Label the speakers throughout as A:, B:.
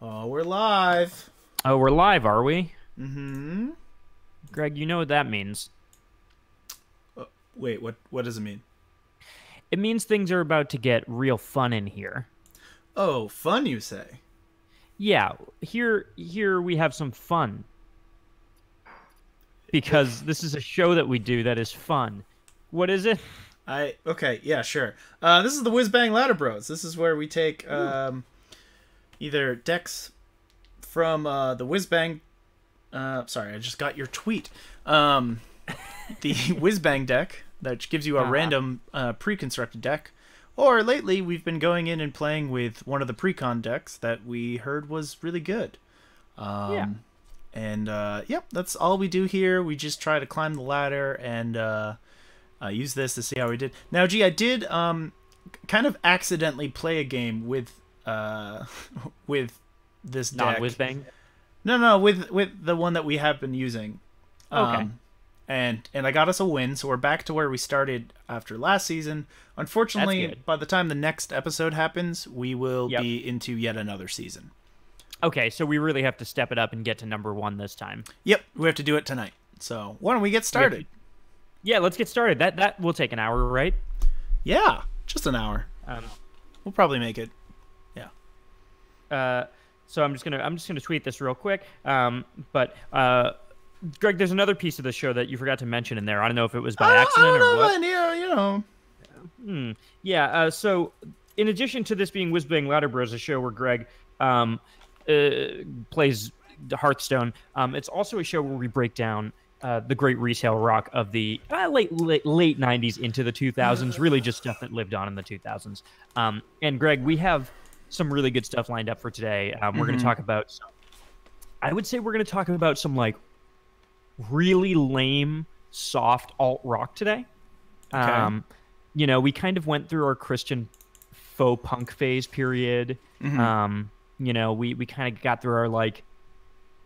A: Oh, we're live.
B: Oh, we're live, are we?
A: Mm-hmm.
B: Greg, you know what that means.
A: Wait, what does it mean?
B: It means things are about to get real fun in here.
A: Oh, fun, you say?
B: Yeah, here we have some fun. Because this is a show that we do that is fun. What is it?
A: Okay, yeah, sure. This is the Whizbang Ladder Bros. This is where we take either decks from the Whizbang. Sorry, I just got your tweet. The Whizbang deck that gives you a random pre-constructed deck. Or lately, we've been going in and playing with one of the pre-con decks that we heard was really good.
B: Yeah.
A: And yep, that's all we do here. We just try to climb the ladder and use this to see how we did. Now, gee, I did kind of accidentally play a game with with this deck.
B: Not Whizbang?
A: No, with the one that we have been using.
B: Okay.
A: And I got us a win, so we're back to where we started after last season. Unfortunately, by the time the next episode happens, we will be into yet another season.
B: Okay, so we really have to step it up and get to number 1 this time.
A: Yep, we have to do it tonight. So why don't we get started?
B: Yeah, let's get started. That will take an hour, right?
A: Yeah, just an hour. We'll probably make it. Yeah.
B: So I'm just gonna tweet this real quick. Greg, there's another piece of the show that you forgot to mention in there. I don't know if it was by accident or what. Yeah. So in addition to this being Whizbang Ladder Bros, a show where Greg plays Hearthstone, it's also a show where we break down the great retail rock of the late 90s into the 2000s, really just stuff that lived on in the 2000s. And Greg, we have some really good stuff lined up for today. We're going to talk about I would say we're going to talk about some like really lame soft alt rock today.
A: Okay.
B: You know, we kind of went through our Christian faux punk phase period. You know, we kind of got through our like,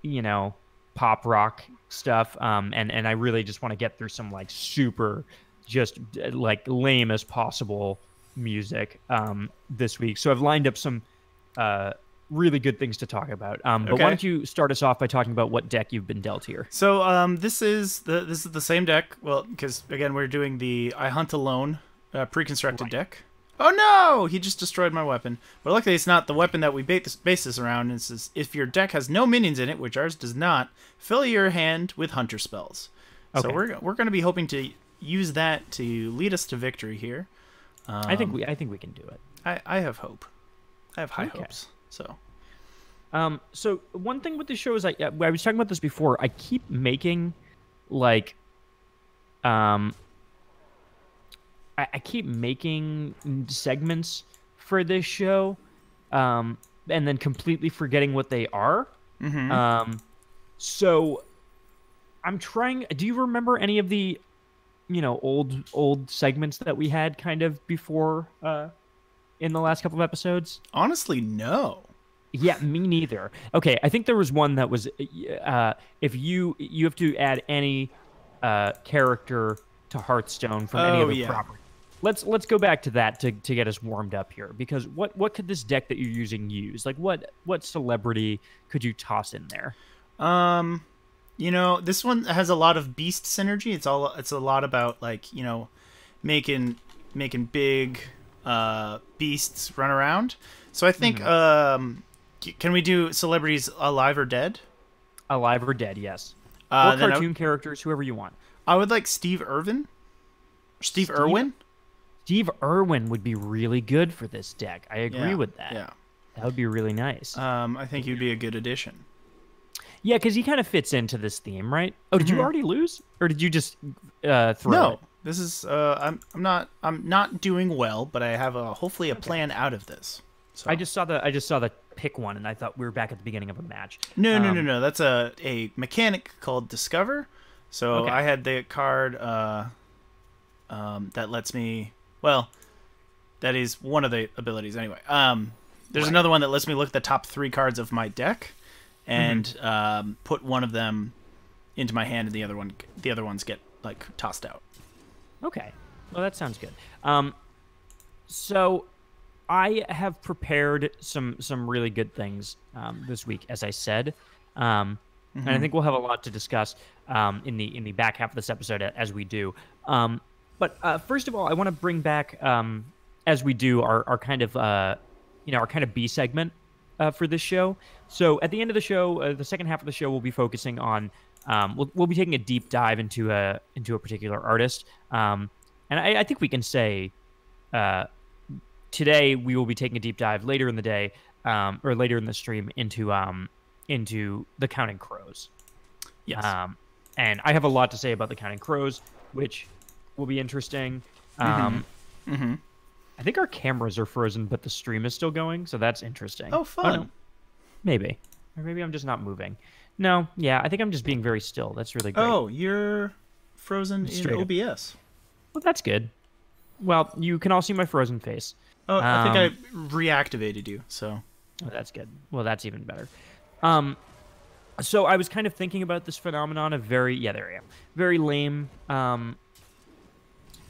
B: you know, pop rock stuff. And I really just want to get through some like super just like lame as possible music this week. So I've lined up some really good things to talk about. But why don't you start us off by talking about what deck you've been dealt here?
A: So this is the same deck. Well, because again we're doing the I Hunt Alone pre-constructed deck. Oh no! He just destroyed my weapon. But luckily it's not the weapon that we base this around. It says, if your deck has no minions in it, which ours does not, fill your hand with hunter spells. So we're going to be hoping to use that to lead us to victory here.
B: I think we can do it.
A: I have hope. I have high hopes. So
B: so one thing with the show is I was talking about this before. I keep making like I keep making segments for this show, and then completely forgetting what they are. So I'm trying. Do you remember any of the, you know, old segments that we had kind of before in the last couple of episodes?
A: Honestly, no.
B: Yeah, me neither. Okay, I think there was one that was if you have to add any character to Hearthstone from any other property. Let's go back to that to get us warmed up here, because what could this deck that you're using use? Like what celebrity could you toss in there?
A: You know, this one has a lot of beast synergy. It's a lot about like, you know, making big beasts run around. So I think can we do celebrities alive or dead?
B: Alive or dead, yes. Or cartoon characters, whoever you want.
A: I would like Steve Irwin. Steve Irwin?
B: Steve Irwin would be really good for this deck. I agree with that. Yeah. That would be really nice.
A: I think he'd be a good addition.
B: Yeah, because he kind of fits into this theme, right? Oh, did you already lose? Or did you just throw it?
A: This is I'm not doing well, but I have hopefully a plan out of this. So.
B: I just saw the pick one, and I thought we were back at the beginning of a match.
A: No. That's a mechanic called Discover. So I had the card that lets me. Well, that is one of the abilities anyway. There's another one that lets me look at the top 3 cards of my deck, and put one of them into my hand, and the other ones get like tossed out.
B: Okay, well that sounds good. So I have prepared some really good things this week, as I said, and I think we'll have a lot to discuss in the back half of this episode as we do. But first of all, I want to bring back, as we do, our kind of our kind of B segment for this show. So at the end of the show, the second half of the show, we'll be focusing on we'll be taking a deep dive into a particular artist, and I think we can say. Today we will be taking a deep dive later in the day, or later in the stream into the Counting Crows.
A: Yes.
B: And I have a lot to say about the Counting Crows, which will be interesting. I think our cameras are frozen, but the stream is still going, so that's interesting.
A: Oh, fun.
B: No. Maybe. Or maybe I'm just not moving. No, yeah, I think I'm just being very still. That's really great.
A: Oh, you're frozen in OBS.
B: Well, that's good. Well, you can all see my frozen face.
A: Oh, I think I reactivated you, so.
B: Oh, that's good. Well, that's even better. So I was kind of thinking about this phenomenon of there I am. Very lame, like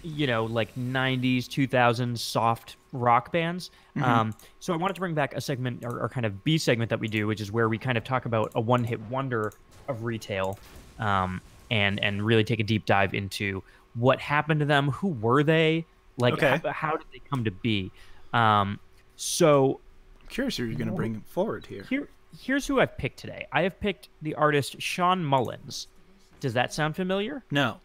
B: 90s, 2000s soft rock bands. So I wanted to bring back a segment, or kind of B segment that we do, which is where we kind of talk about a one-hit wonder of retail, and really take a deep dive into what happened to them, who were they, like how did they come to be. So
A: I'm curious who you're going to bring forward here.
B: Here's who I've picked today. I have picked the artist Sean Mullins. Does that sound familiar?
A: No.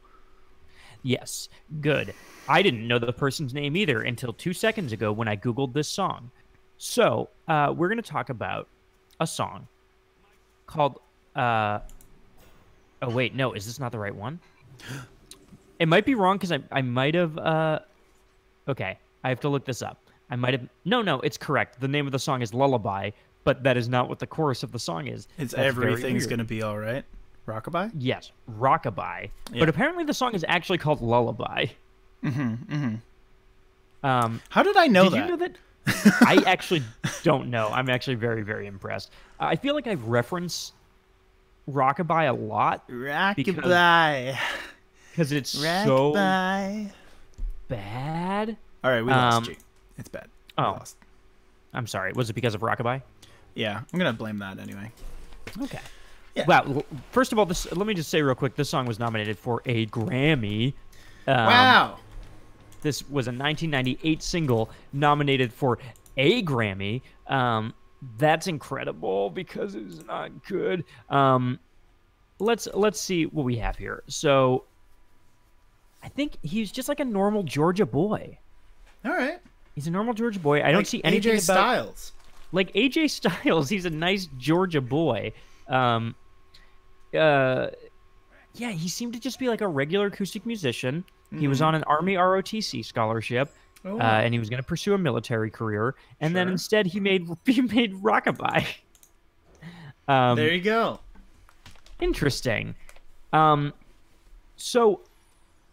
B: Yes. Good. I didn't know the person's name either until 2 seconds ago when I Googled this song. So we're going to talk about a song called... oh, wait. No, is this not the right one? It might be wrong because I might have... Okay, I have to look this up. I might have... No, it's correct. The name of the song is Lullaby, but that is not what the chorus of the song is.
A: It's Everything's Gonna Be All Right? Rockabye?
B: Yes, Rockabye. Yeah. But apparently the song is actually called Lullaby.
A: How did I know that?
B: Did you know that? I actually don't know. I'm actually very, very impressed. I feel like I reference Rockabye a lot.
A: Rockabye.
B: Because it's so bad.
A: All right, we lost you. It's bad.
B: Lost. I'm sorry. Was it because of Rockabye?
A: Yeah, I'm going to blame that anyway.
B: Okay.
A: Yeah.
B: Wow. First of all, let me just say real quick, this song was nominated for a Grammy.
A: Wow.
B: This was a 1998 single nominated for a Grammy. That's incredible because it's not good. Let's see what we have here. So I think he's just like a normal Georgia boy.
A: All right.
B: He's a normal Georgia boy. I don't see anything
A: AJ Styles.
B: Like AJ Styles. He's a nice Georgia boy. Yeah, he seemed to just be like a regular acoustic musician. He was on an Army ROTC scholarship, and he was going to pursue a military career. And then instead, he made Rockabye.
A: There you go.
B: Interesting. So,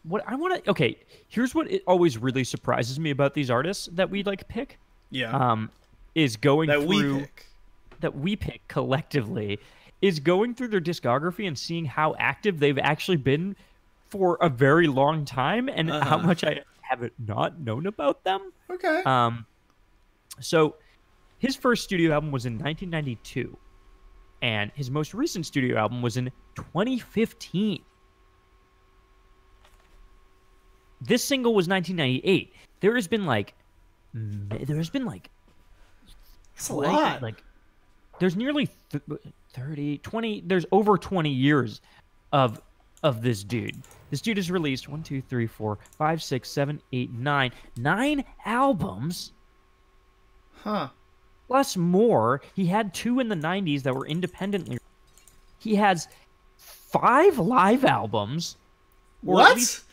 B: what I want to... Okay, here's what it always really surprises me about these artists that we, like, pick.
A: Yeah.
B: Is going
A: that
B: through... That we pick collectively, is going through their discography and seeing how active they've actually been for a very long time, and how much I have not known about them.
A: Okay.
B: So, his first studio album was in 1992. And his most recent studio album was in 2015. This single was 1998. There's been like
A: it's a lot.
B: Like there's nearly 30, 20, there's over 20 years of this dude. This dude has released 1, 2, 3, 4, 5, 6, 7, 8, 9 albums.
A: Huh.
B: Plus more. He had 2 in the 90s that were independently. He has 5 live albums.
A: What?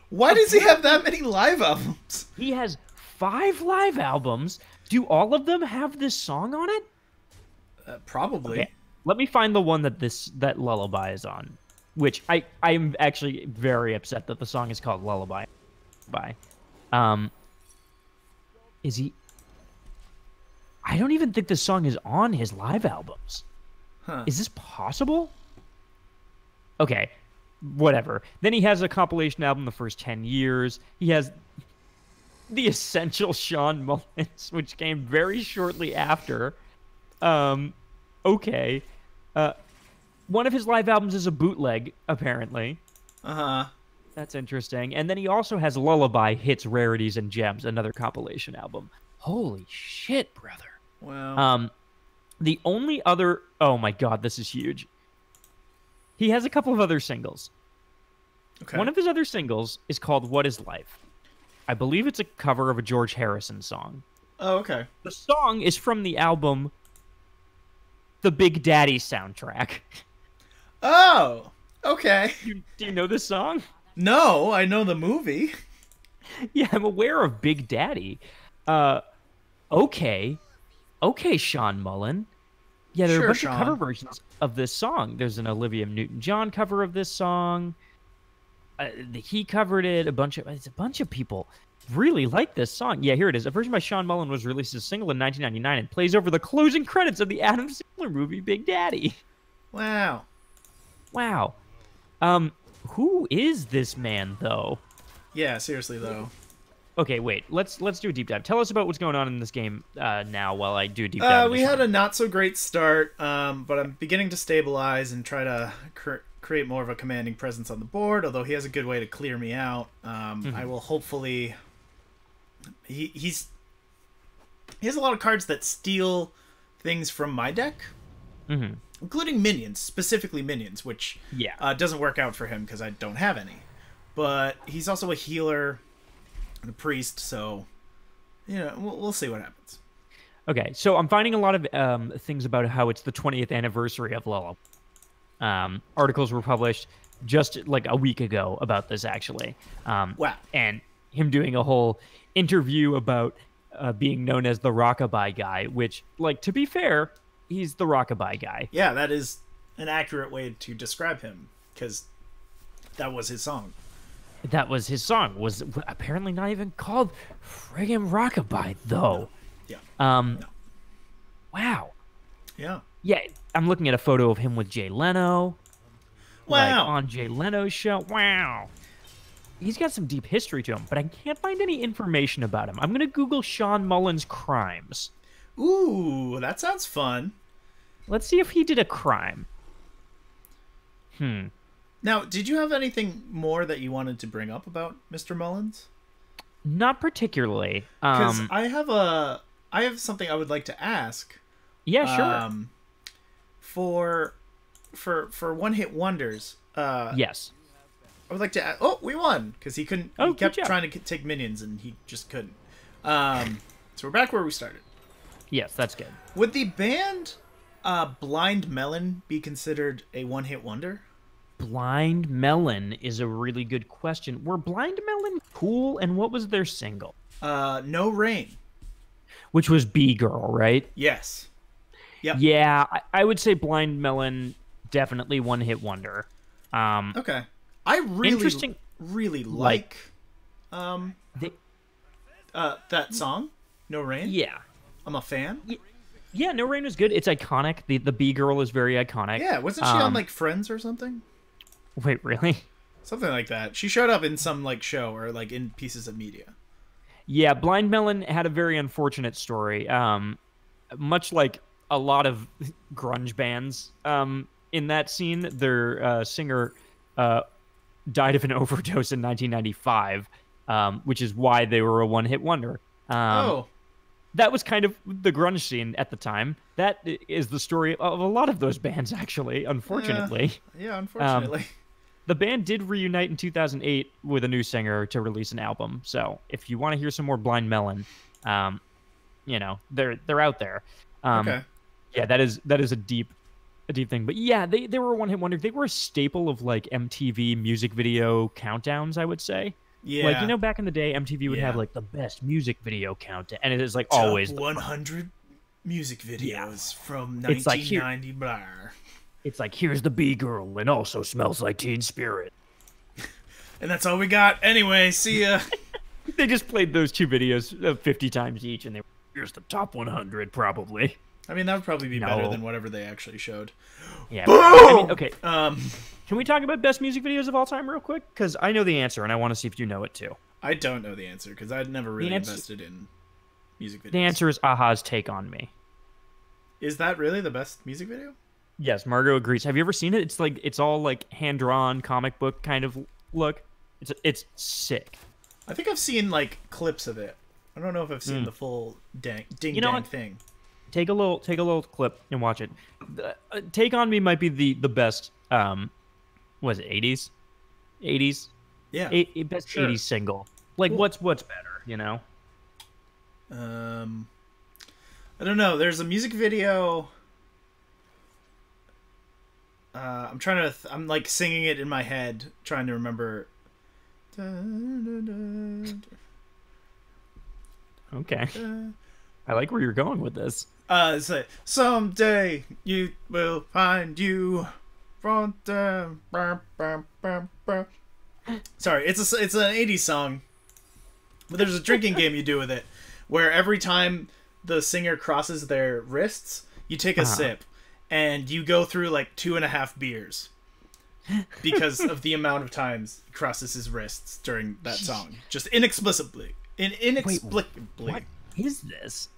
A: Why does he have that many live albums?
B: He has 5 live albums. Do all of them have this song on it?
A: Probably.
B: Okay. Let me find the one that Lullaby is on. Which I'm actually very upset that the song is called Lullaby. Is he... I don't even think this song is on his live albums.
A: Huh.
B: Is this possible? Okay, whatever. Then he has a compilation album the first 10 years. He has the essential Sean Mullins, which came very shortly after. Okay. One of his live albums is a bootleg, apparently.
A: Uh-huh.
B: That's interesting. And then he also has Lullaby, Hits, Rarities, and Gems, another compilation album. Holy shit, brother.
A: Wow.
B: The only other... Oh my god, this is huge. He has a couple of other singles.
A: Okay.
B: One of his other singles is called What Is Life? I believe it's a cover of a George Harrison song.
A: Oh, okay.
B: The song is from the album The Big Daddy soundtrack.
A: Oh, okay.
B: Do you know this song?
A: No, I know the movie.
B: Yeah, I'm aware of Big Daddy. Okay, Sean Mullen. Yeah, there are a bunch of cover versions of this song. There's an Olivia Newton-John cover of this song. He covered it. It's a bunch of people really like this song. Yeah, here it is. A version by Sean Mullen was released as a single in 1999 and plays over the closing credits of the Adam Sandler movie Big Daddy.
A: Wow.
B: Who is this man though?
A: Yeah, seriously though.
B: Okay, wait. Let's do a deep dive. Tell us about what's going on in this game now while I do a deep dive.
A: We had a not so great start, but I'm beginning to stabilize and try to create more of a commanding presence on the board. Although he has a good way to clear me out, I will hopefully. He has a lot of cards that steal things from my deck, including minions, specifically minions, which doesn't work out for him because I don't have any. But he's also a healer. A priest, so we'll see what happens.
B: Okay, so I'm finding a lot of things about how it's the 20th anniversary of Lullaby. Articles were published just like a week ago about this, actually.
A: Wow.
B: And him doing a whole interview about being known as the Rockabye Guy, which, like, to be fair, he's the Rockabye Guy.
A: Yeah, that is an accurate way to describe him, because that was his song.
B: That was his song. Was apparently not even called friggin' Rockabye, though.
A: Yeah.
B: No. Wow.
A: Yeah.
B: Yeah, I'm looking at a photo of him with Jay Leno.
A: Wow.
B: Like, on Jay Leno's show. Wow. He's got some deep history to him, but I can't find any information about him. I'm going to Google Sean Mullen's crimes.
A: Ooh, that sounds fun.
B: Let's see if he did a crime.
A: Now, did you have anything more that you wanted to bring up about Mr. Mullins?
B: Not particularly.
A: Because I have something I would like to ask.
B: Yeah,
A: sure. For one-hit wonders.
B: Yes.
A: I would like to ask, oh, we won, because he couldn't.
B: Oh,
A: he kept
B: good job.
A: trying to take minions, and he just couldn't. So we're back where we started.
B: Yes, that's good.
A: Would the band Blind Melon be considered a one-hit wonder?
B: Blind Melon is a really good question. Were Blind Melon cool, and what was their single?
A: No Rain.
B: Which was B-Girl, right?
A: Yes. Yep.
B: Yeah, I would say Blind Melon, definitely one-hit wonder.
A: Okay. I really like that song, No Rain.
B: Yeah.
A: I'm a fan.
B: Yeah, No Rain was good. It's iconic. The B-Girl is very iconic.
A: Yeah, wasn't she on, like, Friends or something?
B: Wait, really?
A: Something like that. She showed up in some, like, show or, like, in pieces of media.
B: Yeah, Blind Melon had a very unfortunate story. Much like a lot of grunge bands in that scene, their singer died of an overdose in 1995, which is why they were a one-hit wonder. That was kind of the grunge scene at the time. That is the story of a lot of those bands, actually, unfortunately.
A: Yeah, unfortunately.
B: The band did reunite in 2008 with a new singer to release an album. So if you want to hear some more Blind Melon, they're out there.
A: Okay.
B: Yeah, that is a deep thing. But yeah, they were a one-hit wonder. They were a staple of, like, MTV music video countdowns, I would say.
A: Yeah.
B: Like, back in the day, MTV would have, like, the best music video countdown. And it is, like, always
A: Top 100 music videos from 1990. Blah.
B: It's like, here's the B-Girl and also Smells Like Teen Spirit.
A: And that's all we got. Anyway, see ya.
B: They just played those two videos 50 times each, and here's the top 100, probably.
A: I mean, that would probably be better than whatever they actually showed.
B: Yeah.
A: Boom!
B: I mean, okay. Can we talk about best music videos of all time real quick? Because I know the answer, and I want to see if you know it, too.
A: I don't know the answer because I'd never really
B: answer-
A: invested in music videos.
B: The answer is Aha's Take on Me.
A: Is that really the best music video?
B: Yes, Margot agrees. Have you ever seen it? It's like it's all like hand drawn comic book kind of look. It's sick.
A: I think I've seen like clips of it. I don't know if I've seen the full ding dang thing.
B: Take a little clip and watch it. Take on Me might be the best. Was it 80s? 80s.
A: Yeah,
B: best
A: sure.
B: 80s single. Like
A: Cool.
B: what's better? You know.
A: I don't know. There's a music video. I'm trying to. I'm like singing it in my head, trying to remember.
B: Okay. I like where you're going with this.
A: It's like, someday you will find you. Sorry, it's an 80s song, but there's a drinking game you do with it, where every time the singer crosses their wrists, you take a sip, and you go through like 2.5 beers because of the amount of times he crosses his wrists during that song, just inexplicably.
B: What is this?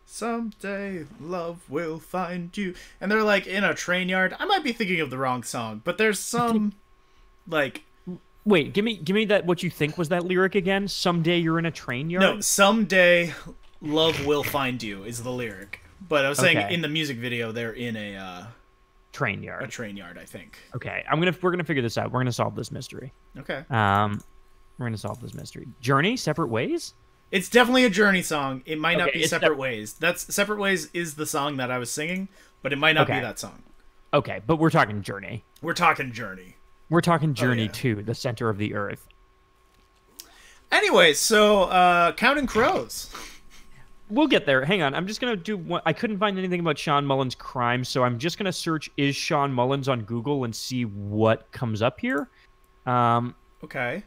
A: Someday love will find you, and they're like in a train yard. I might be thinking of the wrong song, but there's some like.
B: Wait, give me that. What you think was that lyric again? Someday you're in a train yard.
A: No, someday love will find you is the lyric. But I was saying
B: Okay.
A: in the music video they're in a
B: train yard.
A: train yard, I think.
B: Okay, we're gonna figure this out. We're gonna solve this mystery.
A: Okay.
B: We're gonna solve this mystery. Journey, Separate Ways.
A: It's definitely a Journey song. It might not
B: Okay,
A: be
B: it's
A: Separate Ways. That's Separate Ways is the song that I was singing, but it might not be
B: Okay.
A: that song.
B: Okay, but we're talking Journey.
A: We're talking Journey.
B: We're talking Journey
A: yeah.
B: to the center of the earth.
A: Anyway, so Counting Crows.
B: We'll get there. Hang on. I'm just going to do one. I couldn't find anything about Sean Mullins' crime, so I'm just going to search is Sean Mullins on Google and see what comes up here.
A: Okay.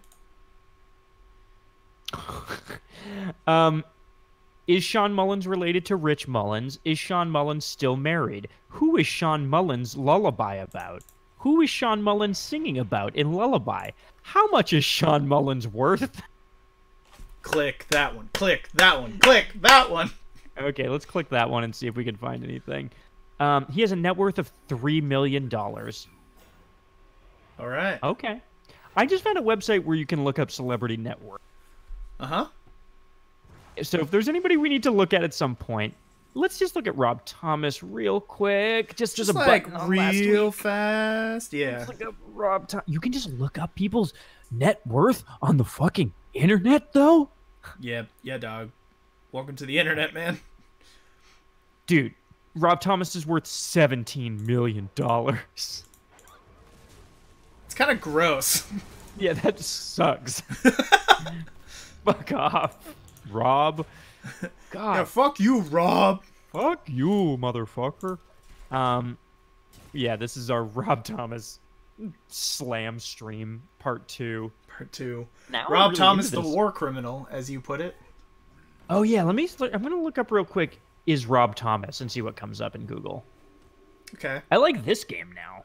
B: Is Sean Mullins related to Rich Mullins? Is Sean Mullins still married? Who is Sean Mullins' lullaby about? Who is Sean Mullins singing about in Lullaby? How much is Sean Mullins worth?
A: Click that one. Click that one. Click that one.
B: Okay, let's click that one and see if we can find anything. He has a net worth of $3 million.
A: All right.
B: Okay. I just found a website where you can look up celebrity net worth.
A: Uh-huh.
B: So if there's anybody we need to look at some point, let's just look at Rob Thomas real quick. Just as a
A: like
B: button on last
A: real
B: week.
A: fast. Yeah.
B: Let's look up Rob Thomas. You can just look up people's net worth on the fucking internet, though?
A: Yeah, dog. Welcome to the internet, man.
B: Dude, Rob Thomas is worth $17 million.
A: It's kind of gross.
B: Yeah, that sucks. Fuck off, Rob. God,
A: Yeah, fuck you, Rob.
B: fuck you, motherfucker. Yeah, this is our Rob Thomas slam stream part 2.
A: Part 2.
B: Now I'm
A: Rob
B: really
A: Thomas,
B: into
A: the
B: this.
A: war criminal, as you put it.
B: Oh yeah, I'm gonna look up real quick. Is Rob Thomas and see what comes up in Google.
A: Okay.
B: I like this game now.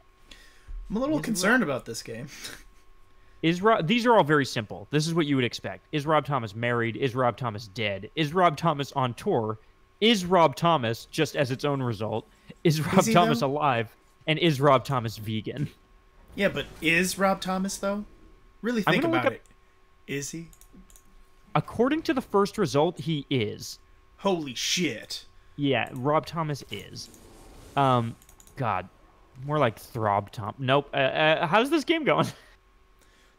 A: I'm a little concerned about this game.
B: These are all very simple. This is what you would expect. Is Rob Thomas married? Is Rob Thomas dead? Is Rob Thomas on tour? Is Rob Thomas, just as its own result, is Rob
A: he,
B: Thomas
A: though?
B: alive? And is Rob Thomas vegan?
A: Yeah, but is Rob Thomas, though? Really
B: I'm
A: think
B: gonna look
A: about
B: up-
A: it. Is he?
B: According to the first result, he is.
A: Holy shit.
B: Yeah, Rob Thomas is. God, more like Throb Tom. Nope. How's this game going?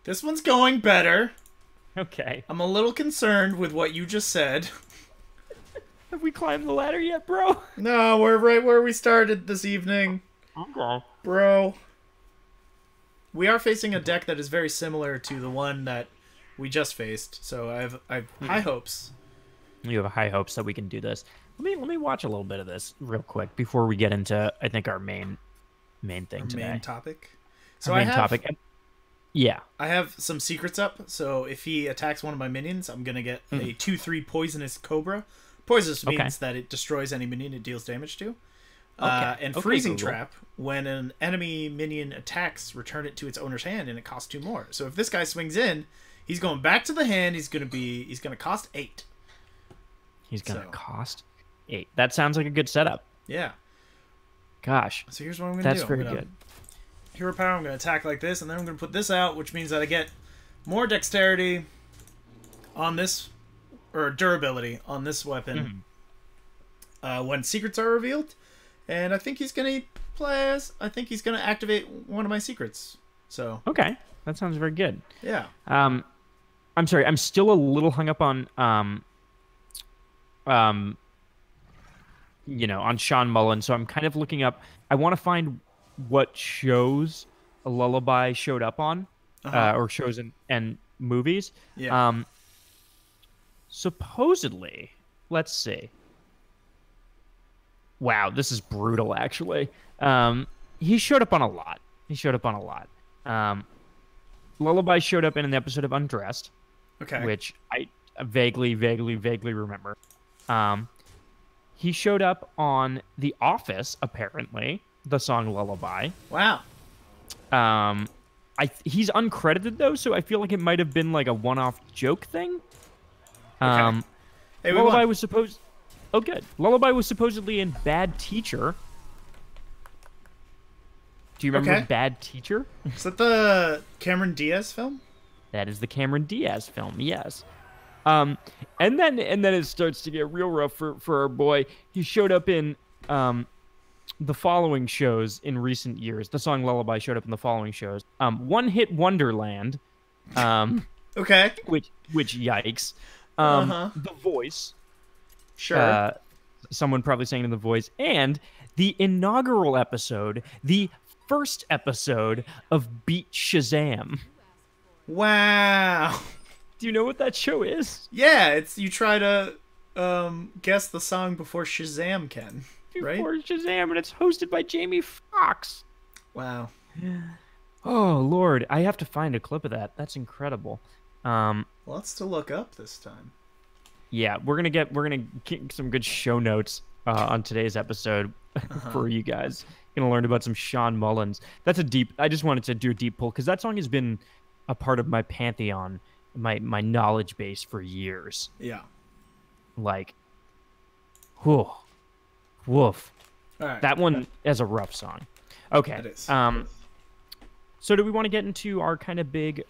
A: This one's going better.
B: Okay.
A: I'm a little concerned with what you just said.
B: Have we climbed the ladder yet, bro?
A: No, we're right where we started this evening,
B: Okay.
A: bro. We are facing a deck that is very similar to the one that we just faced, so I've high hopes.
B: You have high hopes that we can do this. Let me watch a little bit of this real quick before we get into I think our main thing today.
A: Main topic. So
B: Our main topic. Yeah.
A: I have some secrets up, so if he attacks one of my minions, I'm gonna get a 2/3 poisonous cobra. Poisonous means that it destroys any minion it deals damage to. And freezing
B: Google.
A: trap, when an enemy minion attacks, return it to its owner's hand, and it costs 2 more. So if this guy swings in, He's going back to the hand. He's gonna cost 8.
B: He's gonna cost 8. That sounds like a good setup.
A: Yeah.
B: Gosh.
A: So here's what I'm gonna do.
B: That's very good.
A: Hero power. I'm gonna attack like this, and then I'm gonna put this out, which means that I get more dexterity on this, or durability on this weapon when secrets are revealed. And I think he's gonna play as. I think he's gonna activate one of my secrets. So.
B: Okay, that sounds very good.
A: Yeah.
B: I'm sorry. I'm still a little hung up on on Sean Mullen. So I'm kind of looking up. I want to find what shows a lullaby showed up on, or shows and movies.
A: Yeah.
B: Supposedly, let's see. Wow, this is brutal. Actually, he showed up on a lot. Lullaby showed up in an episode of Undressed.
A: Okay.
B: Which I vaguely remember. He showed up on The Office, apparently, the song Lullaby.
A: Wow.
B: He's uncredited, though, so I feel like it might have been like a one-off joke thing.
A: Okay. Hey,
B: Lullaby was supposed... Oh, good. Lullaby was supposedly in Bad Teacher. Do you remember Bad Teacher?
A: Is that the Cameron Diaz film?
B: That is the Cameron Diaz film, yes. And then it starts to get real rough for our boy. He showed up in the following shows in recent years. The song Lullaby showed up in the following shows. One Hit Wonderland.
A: Okay.
B: Which yikes. The Voice.
A: Sure.
B: Someone probably sang in The Voice. And the inaugural episode, the first episode of Beat Shazam.
A: Wow.
B: Do you know what that show is?
A: Yeah, it's you try to guess the song before Shazam can, right?
B: Before Shazam, and it's hosted by Jamie Foxx.
A: Wow.
B: Oh Lord, I have to find a clip of that. That's incredible.
A: Lots to look up this time.
B: Yeah, we're gonna get some good show notes on today's episode for you guys. Gonna learn about some Sean Mullins. I just wanted to do a deep pull because that song has been a part of my pantheon, my knowledge base for years.
A: Yeah.
B: Like, whoof. All
A: right.
B: That one is a rough song. Okay.
A: It is.
B: So do we want to get into our kind of big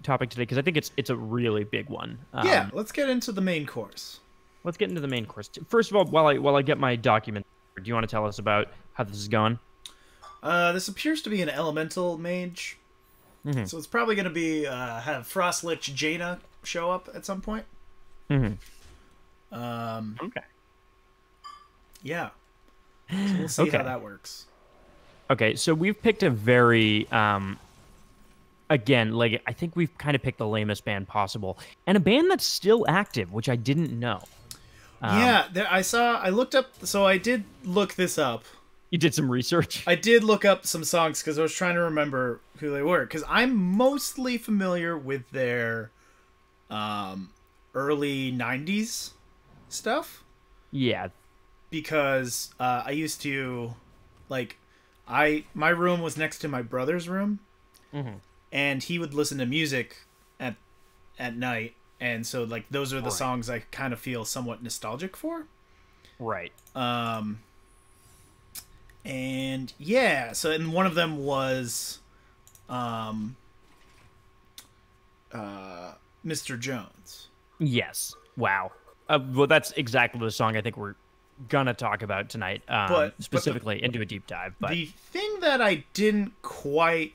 B: topic today? Because I think it's a really big one.
A: Yeah. Let's get into the main course.
B: Let's get into the main course. First of all, while I get my document, do you want to tell us about how this is going?
A: This appears to be an elemental mage. Mm-hmm. So it's probably going to be have Frostlich Jaina show up at some point.
B: Mm-hmm.
A: Okay. Yeah. So we'll see how that works.
B: Okay, so we've picked a very, again, like I think we've kind of picked the lamest band possible, and a band that's still active, which I didn't know.
A: Yeah, I looked up. So I did look this up.
B: You did some research?
A: I did look up some songs because I was trying to remember who they were. Because I'm mostly familiar with their early 90s stuff.
B: Yeah.
A: Because I used to, like, my room was next to my brother's room.
B: Mm-hmm.
A: And he would listen to music at night. And so, like, those are the songs I kind of feel somewhat nostalgic for.
B: Right.
A: And yeah, so and one of them was Mr. Jones.
B: Yes. Wow. Well, that's exactly the song I think we're gonna talk about tonight, specifically into a deep dive. But
A: the thing that I didn't quite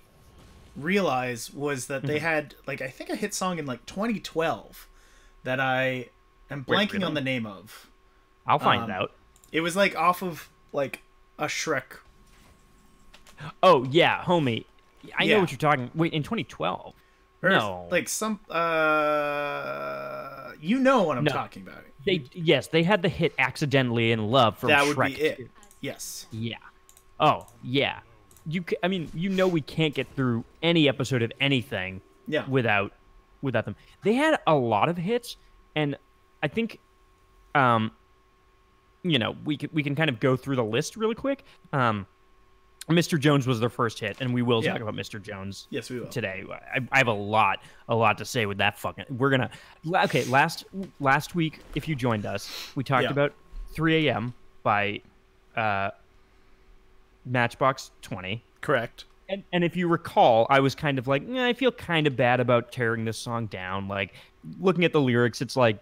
A: realize was that they had, like, I think a hit song in like 2012 that I am blanking on the name of.
B: I'll find out.
A: It was like off of like a Shrek.
B: Oh yeah, homie. I know what you're talking. Wait, in 2012? No,
A: like some. You know what I'm talking about.
B: They had the hit "Accidentally in Love" from
A: that
B: Shrek.
A: Would be it. Yes.
B: Yeah. Oh yeah. I mean, we can't get through any episode of anything.
A: Yeah.
B: Without them. They had a lot of hits, and I think, we can kind of go through the list really quick. Mr. Jones was their first hit, and we will talk about Mr. Jones.
A: Yes, we will
B: Today. I have a lot to say with that fucking. We're gonna. Okay, last week, if you joined us, we talked about 3 a.m. by Matchbox 20.
A: Correct.
B: And if you recall, I was kind of like, I feel kind of bad about tearing this song down. Like, looking at the lyrics, it's like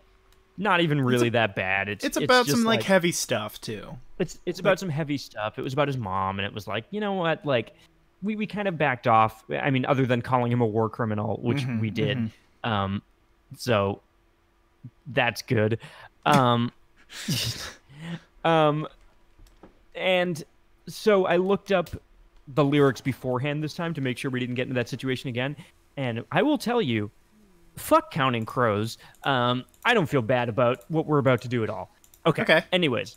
B: not even really that bad.
A: It's about some like heavy stuff too.
B: It's about some heavy stuff. It was about his mom, and it was like, you know what? Like, we kind of backed off. I mean, other than calling him a war criminal, which we did. So that's good. And so I looked up the lyrics beforehand this time to make sure we didn't get into that situation again. And I will tell you, fuck Counting Crows. I don't feel bad about what we're about to do at all. Okay. Anyways,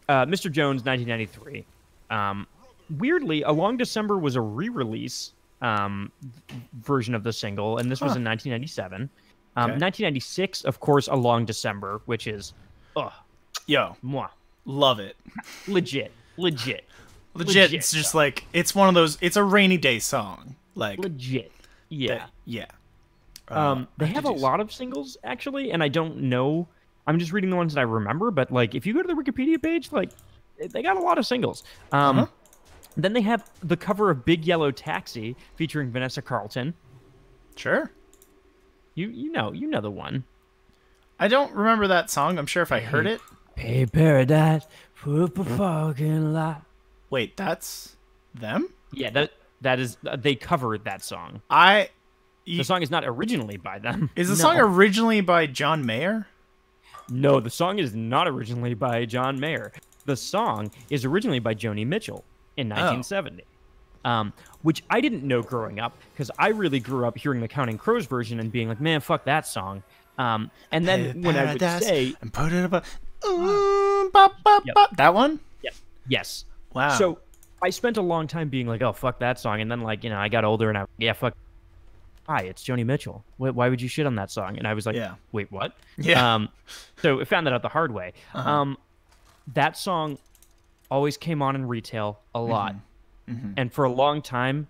B: Mr. Jones, 1993. Weirdly, Along December was a re-release version of the single, and this was in 1997. 1996, of course, Along December, which is,
A: love it.
B: Legit.
A: It's just like, it's one of those, it's a rainy day song. Like
B: legit. Yeah.
A: They
B: have a lot of singles, actually, and I don't know. I'm just reading the ones that I remember, but like, if you go to the Wikipedia page, like, they got a lot of singles. Then they have the cover of Big Yellow Taxi featuring Vanessa Carlton.
A: Sure.
B: You know the one.
A: I don't remember that song. I'm sure if I heard it.
B: Hey, paradise, put up a fucking lot.
A: Wait, that's them?
B: Yeah, that is they covered that song. The song is not originally by them.
A: Is the song originally by John Mayer?
B: No, the song is not originally by John Mayer. The song is originally by Joni Mitchell in 1970. Which I didn't know growing up, because I really grew up hearing the Counting Crows version and being like, man, fuck that song. And then when I would say...
A: And put it up... bop, bop, bop. That one?
B: Yes.
A: Wow.
B: So I spent a long time being like, oh, fuck that song. And then, like, you know, I got older and fuck. Hi, it's Joni Mitchell. Why would you shit on that song? And I was like, wait, what?
A: Yeah.
B: So I found that out the hard way. That song always came on in retail a lot. And for a long time,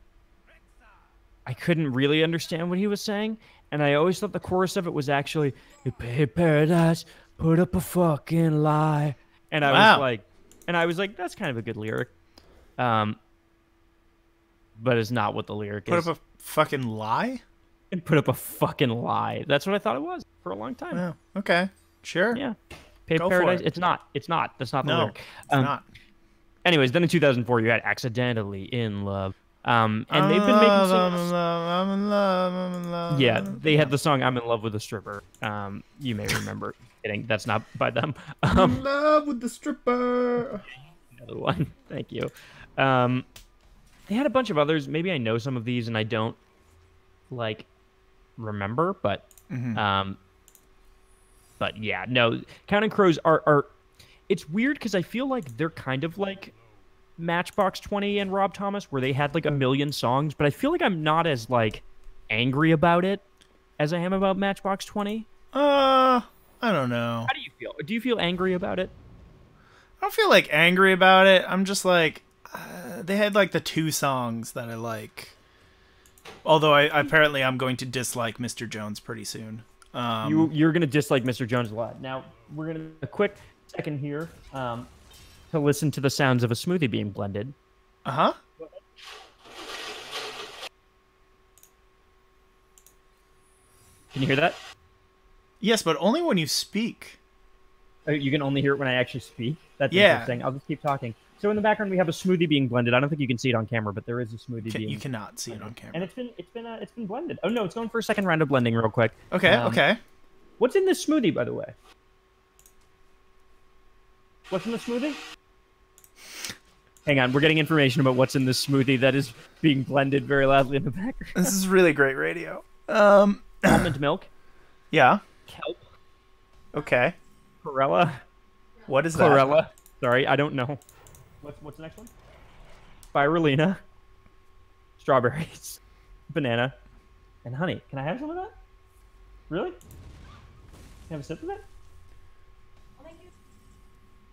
B: I couldn't really understand what he was saying. And I always thought the chorus of it was actually, "Hey, paradise, put up a fucking lie." And I was like, that's kind of a good lyric. But it's not what the lyric is.
A: Put up a fucking lie?
B: And put up a fucking lie. That's what I thought it was for a long time.
A: Wow. Okay. Sure.
B: Yeah. Paradise. It's not. That's not the lyric.
A: It's not.
B: Anyways, then in 2004, you had Accidentally in Love. And they've been making songs.
A: I'm in love.
B: Yeah, they had the song "I'm in Love with a Stripper." You may remember. Kidding, that's not by them.
A: I'm in love with the stripper.
B: Another one. Thank you. They had a bunch of others. Maybe I know some of these and I don't like remember, but yeah, no. Counting Crows are. It's weird because I feel like they're kind of like Matchbox 20 and Rob Thomas, where they had like a million songs, but I feel like I'm not as like angry about it as I am about Matchbox 20.
A: I don't know.
B: How do you feel? Do you feel angry about it?
A: I don't feel like angry about it. I'm just like, they had like the 2 songs that I like. Although apparently I'm going to dislike Mr. Jones pretty soon.
B: You're going to dislike Mr. Jones a lot. Now, we're going to a quick second here to listen to the sounds of a smoothie being blended.
A: Uh-huh.
B: Can you hear that?
A: Yes, but only when you speak.
B: You can only hear it when I actually speak? That's interesting. I'll just keep talking. So in the background, we have a smoothie being blended. I don't think you can see it on camera, but there is a smoothie being...
A: You cannot see it on camera.
B: And it's been blended. Oh, no, it's going for a second round of blending real quick.
A: Okay, okay.
B: What's in this smoothie, by the way? What's in the smoothie? Hang on, we're getting information about what's in this smoothie that is being blended very loudly in the background.
A: This is really great radio.
B: Almond milk.
A: Yeah.
B: Kelp.
A: Okay.
B: Chlorella.
A: What is that?
B: Chlorella. Sorry, I don't know. What's the next one? Spirulina. Strawberries. Banana. And honey. Can I have some of that? Really? Can I have a sip of it?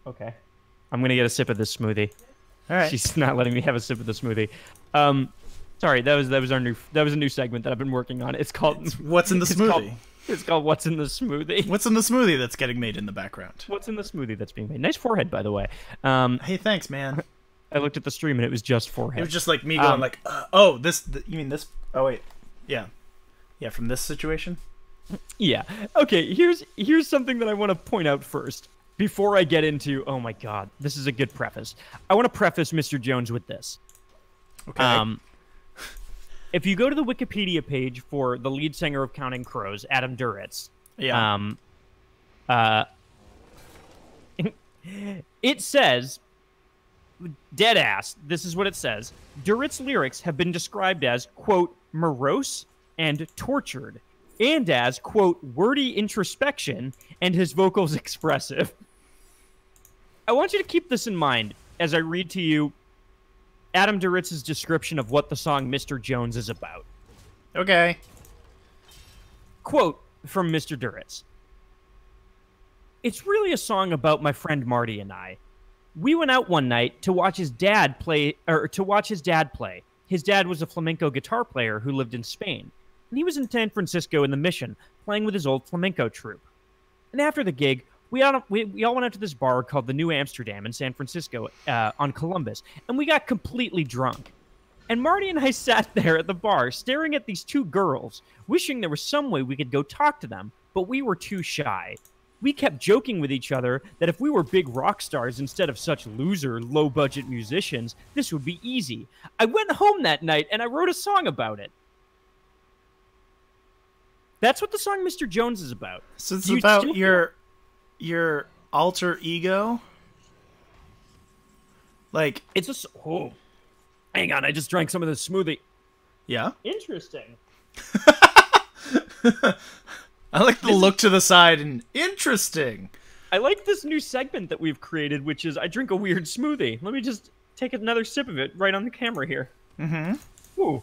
B: Okay. I'm going to get a sip of this smoothie.
A: All right.
B: She's not letting me have a sip of the smoothie. Sorry, that was a new segment that I've been working on. It's called
A: What's in the smoothie?
B: It's called What's in the Smoothie.
A: What's in the smoothie that's getting made in the background?
B: What's in the smoothie that's being made? Nice forehead, by the way.
A: Hey, thanks, man.
B: I looked at the stream and it was just forehead.
A: It was just like me going like, oh, you mean this? Oh wait, yeah, from this situation.
B: Yeah. Okay. Here's something that I want to point out first before I get into. Oh my God, this is a good preface. I want to preface Mr. Jones with this.
A: Okay.
B: If you go to the Wikipedia page for the lead singer of Counting Crows, Adam Duritz, it says, dead ass, this is what it says: Duritz's lyrics have been described as, quote, morose and tortured, and as, quote, wordy introspection, and his vocals expressive. I want you to keep this in mind as I read to you Adam Duritz's description of what the song Mr. Jones is about.
A: Okay.
B: Quote from Mr. Duritz. It's really a song about my friend Marty and I. We went out one night to watch his dad play. His dad was a flamenco guitar player who lived in Spain, and he was in San Francisco in the Mission playing with his old flamenco troupe. And after the gig, we all went out to this bar called the New Amsterdam in San Francisco on Columbus, and we got completely drunk. And Marty and I sat there at the bar staring at these two girls, wishing there was some way we could go talk to them, but we were too shy. We kept joking with each other that if we were big rock stars instead of such loser, low-budget musicians, this would be easy. I went home that night and I wrote a song about it. That's what the song Mr. Jones is about.
A: So it's about your alter ego? Like,
B: it's a... Oh, hang on, I just drank some of this smoothie.
A: Yeah?
B: Interesting.
A: I like the look to the side and interesting.
B: I like this new segment that we've created, which is I drink a weird smoothie. Let me just take another sip of it right on the camera here.
A: Mm-hmm.
B: Ooh.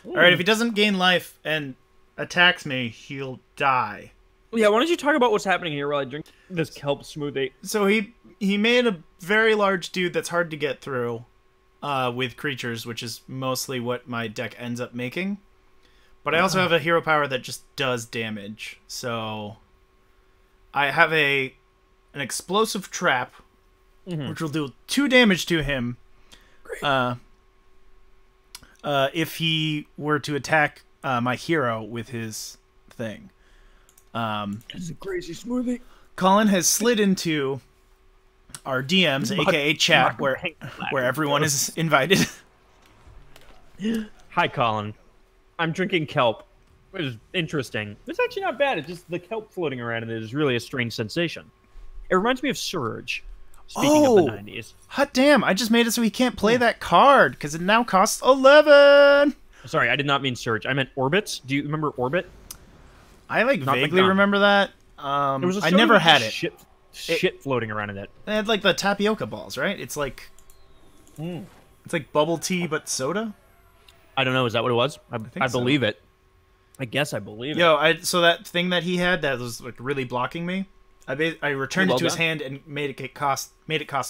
A: All right, if he doesn't gain life and attacks me, he'll die.
B: Yeah, why don't you talk about what's happening here while I drink this kelp smoothie?
A: So he made a very large dude that's hard to get through with creatures, which is mostly what my deck ends up making. But I also have a hero power that just does damage. So I have an explosive trap, which will do 2 damage to him. Great. If he were to attack my hero with his thing.
B: It's a crazy smoothie.
A: Colin has slid into our DMs, aka chat, where everyone is invited.
B: Hi, Colin. I'm drinking kelp. Which is interesting. It's actually not bad. It's just the kelp floating around in it is really a strange sensation. It reminds me of Surge. Speaking of the 90s.
A: Hot damn, I just made it so he can't play that card, because it now costs 11!
B: Sorry, I did not mean Surge. I meant Orbits. Do you remember Orbit?
A: I vaguely remember that. I never had it.
B: Shit floating around in it.
A: It had like the tapioca balls, right? It's like it's like bubble tea but soda.
B: I don't know. Is that what it was? I believe
A: so.
B: It. I guess I believe it.
A: Yo, so that thing that he had that was like really blocking me, I returned it to his hand and made it cost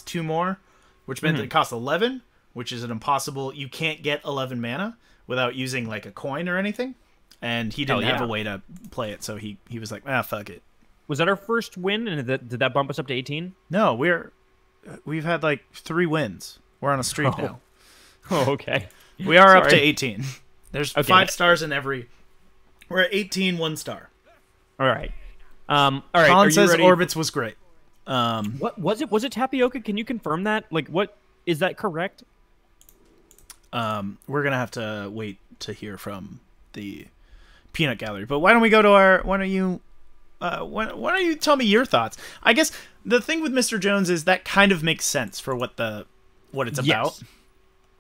A: 2 more, which meant that it cost 11, which is an impossible. You can't get 11 mana without using like a coin or anything, and he didn't have a way to play it, so he was like, fuck it.
B: Was that our first win, and did that bump us up to 18?
A: No, we've had like 3 wins. We're on a streak now.
B: Oh, okay.
A: We are up to 18. There's 5 stars in every. We're at 18, 1 star.
B: All right. All right.
A: Colin says Orbits was great.
B: What was it? Was it tapioca? Can you confirm that? Like, what is that correct?
A: We're gonna have to wait to hear from the peanut gallery. But why don't we go to our? Why don't you tell me your thoughts? I guess the thing with Mr. Jones is that kind of makes sense for what it's about.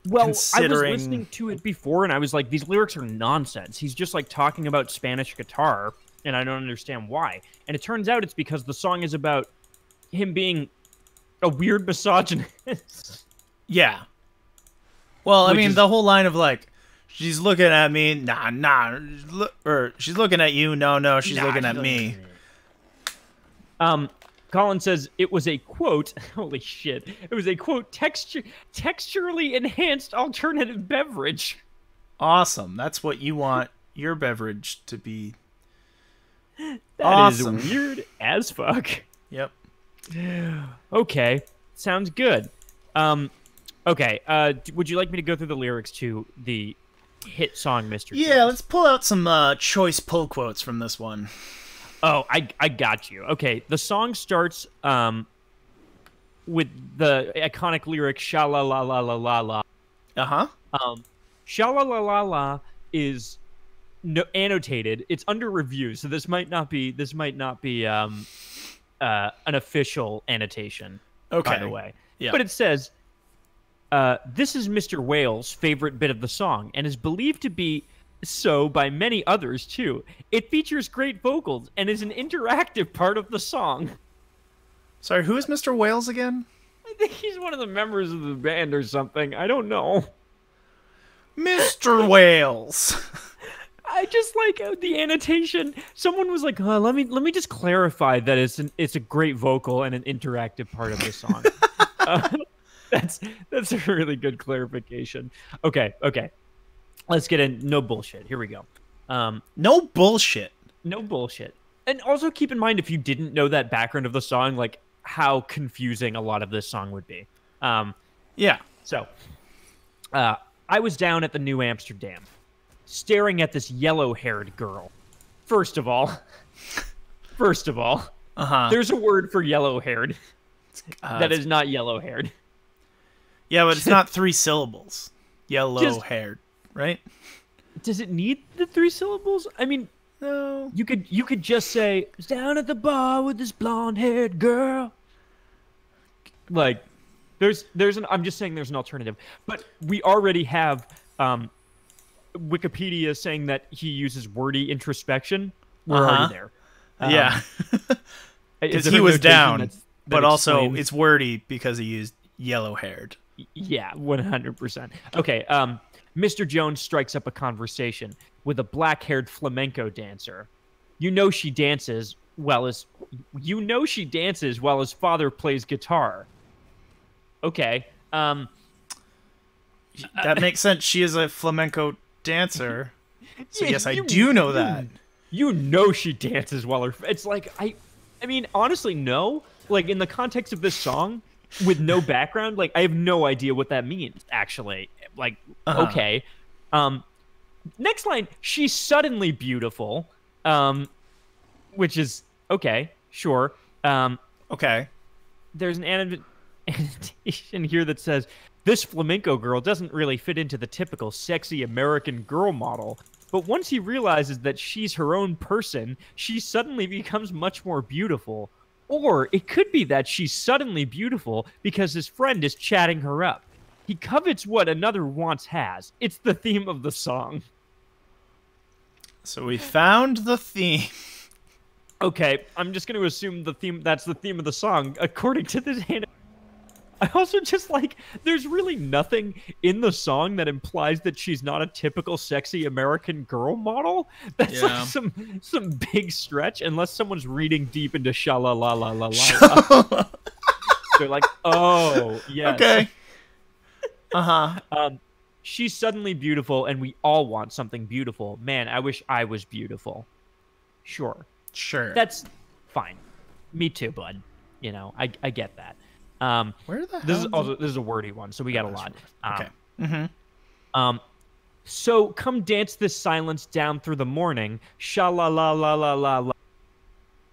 B: Well, I was listening to it before, and I was like, these lyrics are nonsense. He's just, like, talking about Spanish guitar, and I don't understand why. And it turns out it's because the song is about him being a weird misogynist.
A: Yeah. Well, I mean, the whole line of, like, she's looking at me, nah, or she's looking at you, no, she's looking at me.
B: Colin says it was a quote. Holy shit! It was a quote texturally enhanced alternative beverage.
A: Awesome. That's what you want your beverage to be.
B: That
A: awesome.
B: is weird as fuck.
A: Yep.
B: Okay, sounds good. Okay. Would you like me to go through the lyrics to the hit song, Mr.
A: Yeah,
B: Jones?
A: let's pull out some choice pull quotes from this one.
B: Oh, I got you. Okay, the song starts with the iconic lyric "sha la la la la la la." Sha la la la la is annotated. It's under review, so this might not be an official annotation.
A: Okay.
B: By the way,
A: yeah.
B: But it says, "This is Mr. Whale's favorite bit of the song, and is believed to be so by many others too. It features great vocals and is an interactive part of the song."
A: Sorry, who is Mr. Wales again?
B: I think he's one of the members of the band or something. I don't know.
A: Mr. Wales.
B: I just like the annotation. Someone was like, "Let me just clarify that it's a great vocal and an interactive part of the song." That's a really good clarification. Okay. Let's get in. No bullshit. Here we go.
A: No bullshit.
B: No bullshit. And also keep in mind, if you didn't know that background of the song, like how confusing a lot of this song would be.
A: Yeah.
B: So, I was down at the New Amsterdam, staring at this yellow-haired girl. First of all, there's a word for yellow-haired that is not yellow-haired.
A: Yeah, but it's not 3 syllables. Yellow-haired, right?
B: Does it need the 3 syllables? I mean,
A: no.
B: You could just say, "I was down at the bar with this blonde-haired girl." Like, I'm just saying there's an alternative. But we already have Wikipedia saying that he uses wordy introspection. We're already there.
A: Yeah. Because he was down, but also it's wordy because he used yellow-haired.
B: Yeah, 100%. Okay, Mr. Jones strikes up a conversation with a black-haired flamenco dancer. You know she dances well as father plays guitar. Okay.
A: That makes sense. She is a flamenco dancer. So yes, I do know that.
B: You know she dances well. It's like I mean, honestly, no. Like in the context of this song, with no background, like I have no idea what that means. Actually, like okay. Next line, she's suddenly beautiful, which is okay, sure.
A: Okay.
B: There's an annotation here that says, "This flamenco girl doesn't really fit into the typical sexy American girl model, but once he realizes that she's her own person, she suddenly becomes much more beautiful. Or it could be that she's suddenly beautiful because his friend is chatting her up. He covets what another once has. It's the theme of the song."
A: So we found the theme.
B: Okay, I'm just going to assume that's the theme of the song, according to this hand. I also just like, there's really nothing in the song that implies that she's not a typical sexy American girl model. That's like some big stretch, unless someone's reading deep into sha la la la la la. They're like, oh, yes.
A: Okay.
B: She's suddenly beautiful, and we all want something beautiful. Man, I wish I was beautiful. Sure. That's fine. Me too, bud. You know, I get that.
A: Where the
B: hell? This is a wordy one, so we got a lot.
A: Okay.
B: So come dance this silence down through the morning. Sha la la la la la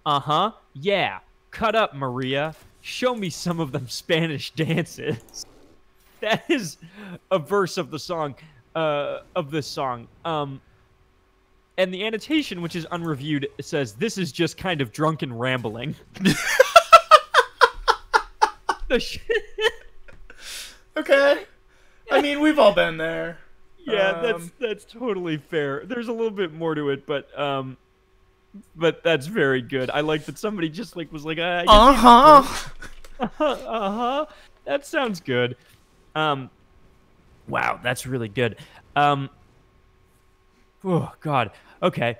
B: la. Yeah. Cut up, Maria. Show me some of them Spanish dances. That is a verse of the song, of this song. And the annotation, which is unreviewed, says, "This is just kind of drunken rambling."
A: Okay. I mean, we've all been there.
B: Yeah, that's totally fair. There's a little bit more to it, but that's very good. I like that somebody just like was like, that sounds good. Wow, that's really good. Oh God. Okay.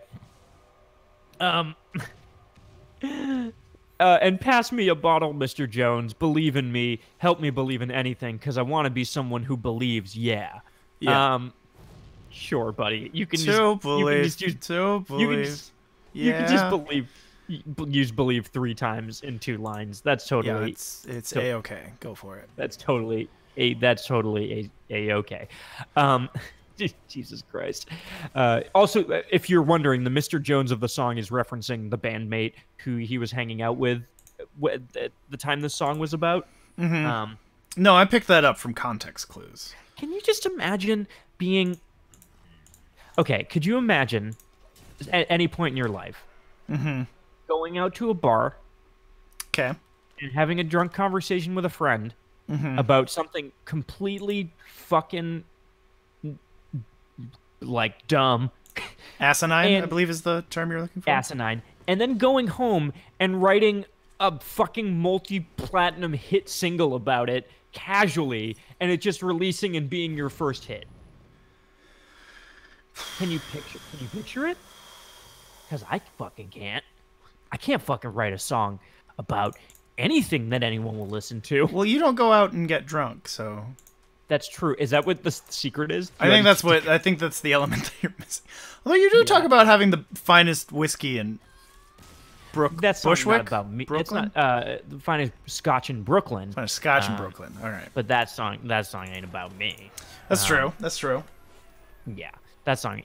B: And pass me a bottle, Mr. Jones. Believe in me. Help me believe in anything, because I want to be someone who believes. Yeah. Sure, buddy. You can
A: To
B: just
A: believe.
B: use,
A: To believe.
B: you can just believe. Use believe 3 times in 2 lines. That's totally.
A: Yeah, it's a-okay. Go for it.
B: That's totally a-okay. Jesus Christ. Also, if you're wondering, the Mr. Jones of the song is referencing the bandmate who he was hanging out with at the time this song was about.
A: Mm-hmm. No, I picked that up from context clues.
B: Can you just imagine being... Okay, could you imagine at any point in your life going out to a bar and having a drunk conversation with a friend about something completely fucking like dumb,
A: asinine, I believe is the term you're looking for.
B: Asinine, and then going home and writing a fucking multi-platinum hit single about it casually, and it just releasing and being your first hit. Can you picture it? Because I fucking can't. I can't fucking write a song about anything that anyone will listen to.
A: Well, you don't go out and get drunk, so...
B: That's true. Is that what the secret is?
A: I think that's the element that you're missing. Although you do talk about having the finest whiskey in
B: That's
A: Bushwick?
B: not about me.
A: Brooklyn?
B: It's not the finest scotch in Brooklyn.
A: Finest scotch in Brooklyn. All right.
B: But that song ain't about me.
A: That's true. That's true.
B: Yeah. That song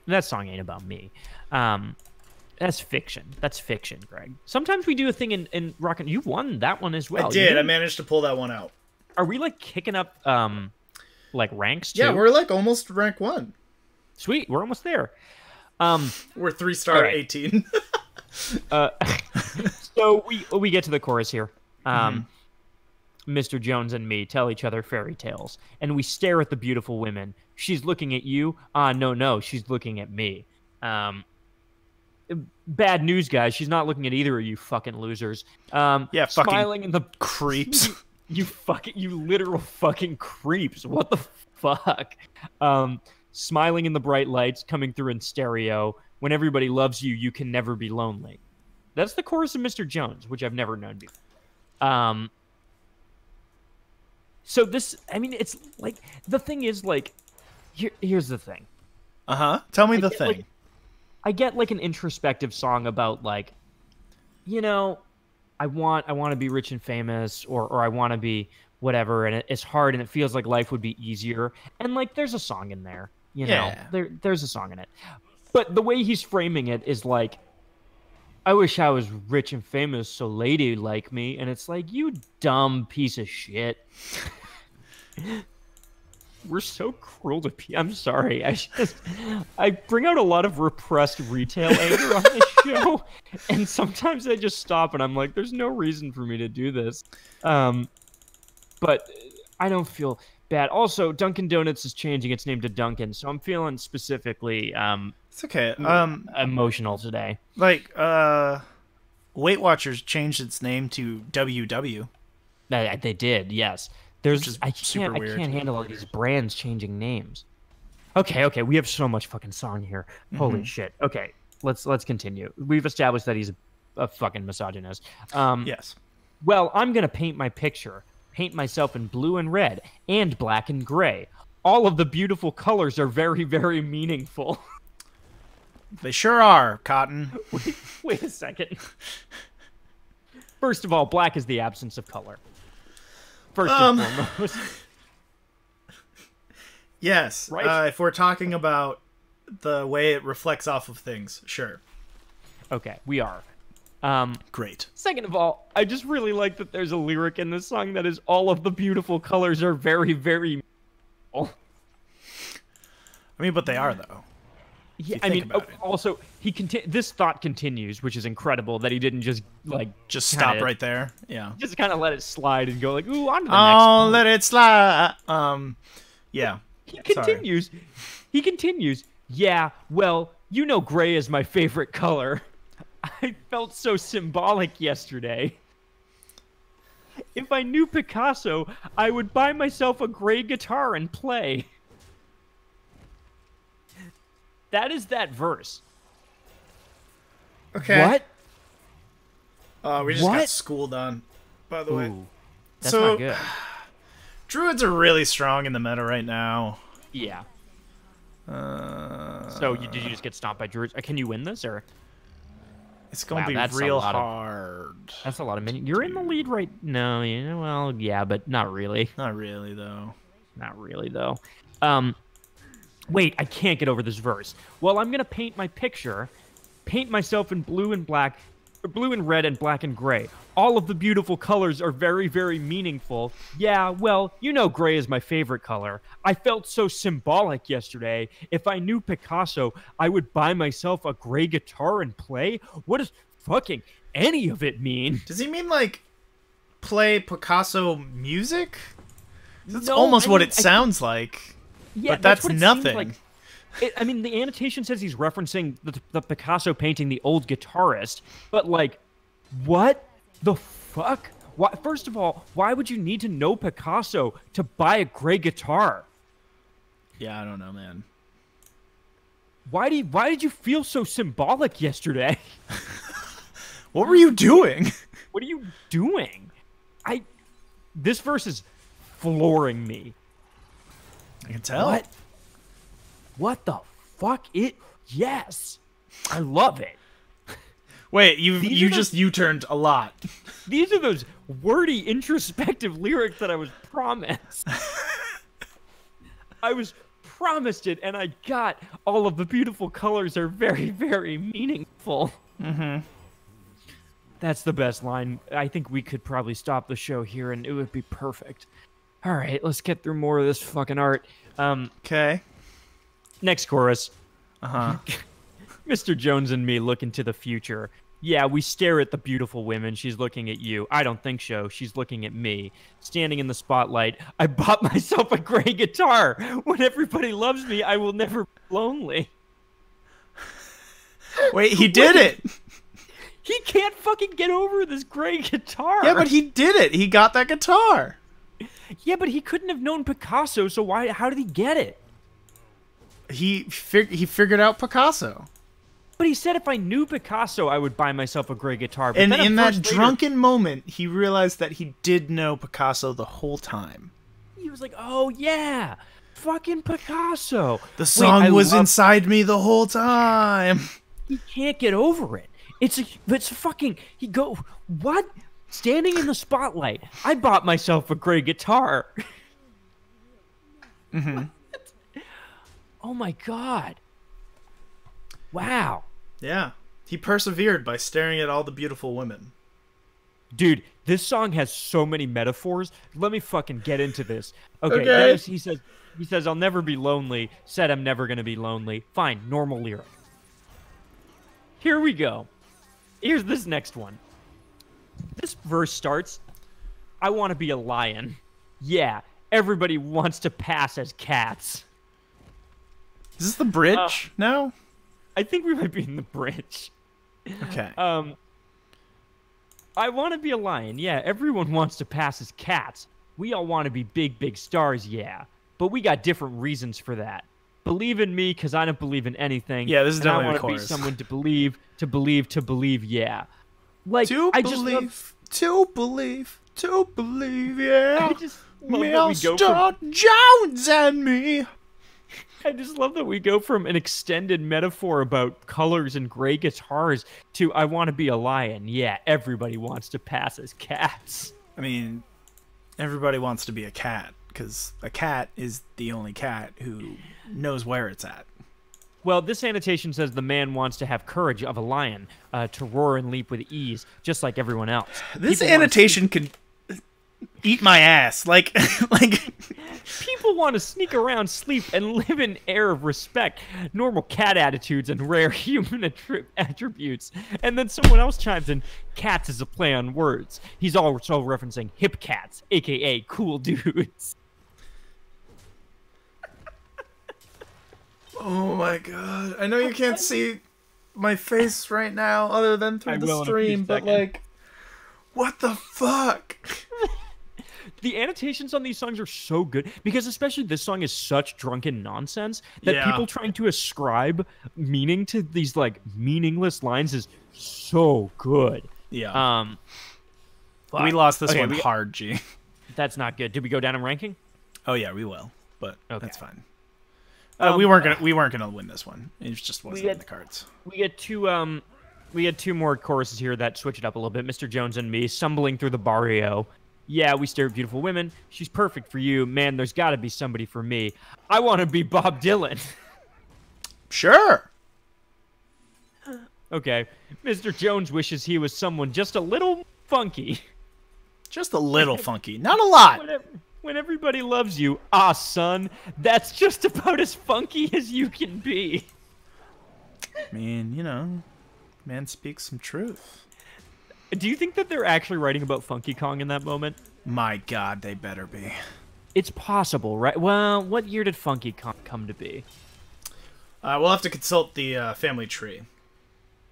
B: ain't about me. That's fiction. That's fiction, Greg. Sometimes we do a thing in rock and you won that one as well.
A: I did. I managed to pull that one out.
B: Are we like kicking up like ranks too?
A: Yeah, we're like almost rank 1.
B: Sweet, we're almost there.
A: We're 3-star 18.
B: So we get to the chorus here. Mr. Jones and me tell each other fairy tales, and we stare at the beautiful women. She's looking at you. No, she's looking at me. Bad news, guys. She's not looking at either of you fucking losers.
A: Yeah, fucking
B: smiling in the
A: creeps.
B: You literal fucking creeps. What the fuck? Smiling in the bright lights coming through in stereo. When everybody loves you, you can never be lonely. That's the chorus of Mr. Jones, which I've never known before. So this, I mean, it's like, the thing is, like, here's the thing.
A: Tell me the thing.
B: I get, like, an introspective song about, like, you know, I want to be rich and famous, or I want to be whatever, and it's hard, and it feels like life would be easier. And, like, there's a song in there, you know? There's a song in it. But the way he's framing it is like, I wish I was rich and famous so lady like me. And it's like, you dumb piece of shit. We're so cruel to people. I'm sorry. I bring out a lot of repressed retail anger on this show. And sometimes I just stop and I'm like, there's no reason for me to do this. But I don't feel bad. Also, Dunkin' Donuts is changing its name to Dunkin', so I'm feeling specifically
A: it's okay.
B: Emotional today.
A: Like, Weight Watchers changed its name to WW.
B: They did, yes. I can't handle all these brands changing names. Okay, we have so much fucking song here. Holy shit. Okay, let's continue. We've established that he's a fucking misogynist.
A: Yes.
B: Well, I'm gonna paint my picture. Paint myself in blue and red and black and gray. All of the beautiful colors are very, very meaningful.
A: They sure are, Cotton.
B: Wait a second. First of all, black is the absence of color. First and foremost.
A: Yes.
B: Right?
A: If we're talking about the way it reflects off of things, sure.
B: Okay, we are.
A: Great.
B: Second of all, I just really like that there's a lyric in this song that is all of the beautiful colors are very, very...
A: I mean, but they are, though.
B: Yeah, I mean, also, this thought continues, which is incredible that he didn't just, like...
A: Just stop right there? Yeah.
B: Just kind of let it slide and go, like, ooh, on to the next
A: one. Let it slide. Yeah.
B: He continues. He continues. Yeah, well, you know gray is my favorite color. I felt so symbolic yesterday. If I knew Picasso, I would buy myself a gray guitar and play. That is that verse.
A: Okay.
B: What?
A: We just got schooled on, by the way.
B: Ooh, that's
A: So,
B: not good.
A: Druids are really strong in the meta right now.
B: Yeah. So did you just get stomped by druids? Can you win this or?
A: It's gonna be
B: that's
A: real hard.
B: That's a lot of minions. You're in the lead right. No, well, yeah, but not really.
A: Not really though.
B: Not really though. Wait, I can't get over this verse. Well, I'm gonna paint my picture. Paint myself in blue and black, or blue and red and black and gray. All of the beautiful colors are very, very meaningful. Yeah, well, you know gray is my favorite color. I felt so symbolic yesterday. If I knew Picasso, I would buy myself a gray guitar and play. What does fucking any of it mean?
A: Does he mean like play Picasso music? That's
B: No,
A: almost
B: I
A: what
B: mean,
A: it sounds like.
B: Yeah,
A: but that's
B: what it
A: nothing.
B: seems like. I mean, the annotation says he's referencing the Picasso painting The Old Guitarist, but like, what the fuck? Why, first of all, why would you need to know Picasso to buy a gray guitar?
A: Yeah, I don't know, man.
B: Why did you feel so symbolic yesterday?
A: What were you doing?
B: What are you doing? This verse is flooring me.
A: I can tell.
B: What the fuck? Yes. I love it.
A: Wait, you just U-turned a lot.
B: These are those wordy, introspective lyrics that I was promised. I was promised it, and I got all of the beautiful colors are very, very meaningful.
A: Mm-hmm.
B: That's the best line. I think we could probably stop the show here, and it would be perfect. All right, let's get through more of this fucking art.
A: Okay.
B: Next chorus.
A: Uh-huh.
B: Mr. Jones and me look into the future. Yeah, we stare at the beautiful women. She's looking at you. I don't think so. She's looking at me. Standing in the spotlight, I bought myself a gray guitar. When everybody loves me, I will never be lonely.
A: Wait, he did it.
B: He can't fucking get over this gray guitar.
A: Yeah, but he did it. He got that guitar.
B: Yeah, but he couldn't have known Picasso, so how did he get it?
A: He figured out Picasso.
B: But he said if I knew Picasso, I would buy myself a gray guitar. But
A: And
B: then
A: in that
B: later,
A: drunken moment, he realized that he did know Picasso the whole time.
B: he was like, oh, yeah, fucking Picasso.
A: The song was inside me the whole time.
B: He can't get over it. It's fucking, what? Standing in the spotlight. I bought myself a gray guitar.
A: Mm-hmm.
B: Oh my god. Wow.
A: Yeah. He persevered by staring at all the beautiful women.
B: Dude, this song has so many metaphors. Let me fucking get into this. Okay. He says, I'll never be lonely. Said I'm never going to be lonely. Fine, normal lyric. Here we go. Here's this next one. This verse starts, I want to be a lion. Yeah, everybody wants to pass as cats.
A: Is this the bridge now?
B: I think we might be in the bridge.
A: Okay.
B: I want to be a lion. Yeah, everyone wants to pass as cats. We all want to be big, big stars, yeah. But we got different reasons for that. Believe in me, because I don't believe in anything.
A: Yeah, this is definitely
B: I
A: the
B: want to be
A: chorus.
B: someone to believe, yeah. Like,
A: To
B: I
A: believe, yeah.
B: I just love that we go from...
A: Jones and me.
B: I just love that we go from an extended metaphor about colors and gray guitars to I want to be a lion. Yeah, everybody wants to pass as cats.
A: I mean, everybody wants to be a cat, because a cat is the only cat who knows where it's at.
B: Well, this annotation says the man wants to have courage of a lion, to roar and leap with ease, just like everyone else.
A: This annotation could eat my ass. Like
B: people want to sneak around, sleep, and live in air of respect, normal cat attitudes, and rare human attributes. And then someone else chimes in, cats is a play on words. He's also referencing hip cats, a.k.a. cool dudes.
A: Oh my god. I know you can't see my face right now other than through the stream, but like, what the fuck?
B: The annotations on these songs are so good, because especially this song is such drunken nonsense that people trying to ascribe meaning to these like meaningless lines is so good.
A: Yeah.
B: Fuck.
A: We lost this
B: Okay,
A: one hard, G.
B: That's not good. Did we go down in ranking?
A: Oh yeah, we will, but
B: Okay.
A: that's fine. We weren't gonna win this one. It just wasn't in the cards.
B: We get two we had two more choruses here that switch it up a little bit. Mr. Jones and me stumbling through the barrio. Yeah, we stare at beautiful women. She's perfect for you. Man, there's got to be somebody for me. I want to be Bob Dylan.
A: Sure.
B: Okay. Mr. Jones wishes he was someone just a little funky.
A: Just a little funky. Not a lot.
B: When everybody loves you, son, that's just about as funky as you can be.
A: I mean, you know, man speaks some truth.
B: Do you think that they're actually writing about Funky Kong in that moment?
A: My God, they better be.
B: It's possible, right? Well, what year did Funky Kong come to be?
A: We'll have to consult the family tree.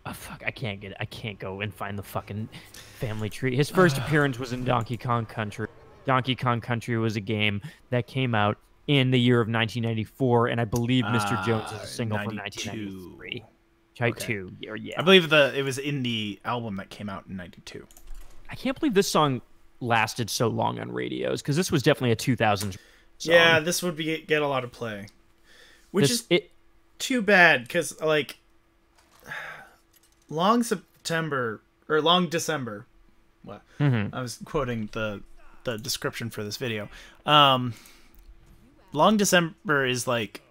B: Oh, fuck, I can't go and find the fucking family tree. His first appearance was in Donkey Kong Country. Donkey Kong Country was a game that came out in the year of 1994, and I believe Mr. Jones is a single
A: 92.
B: from 1993. Type
A: Okay.
B: 2, yeah.
A: I believe it was in the album that came out in 92.
B: I can't believe this song lasted so long on radios, because this was definitely a 2000s song.
A: Yeah, this would get a lot of play. Which is too bad, because, like, Long December. What?
B: Mm-hmm.
A: I was quoting the description for this video. Long December is like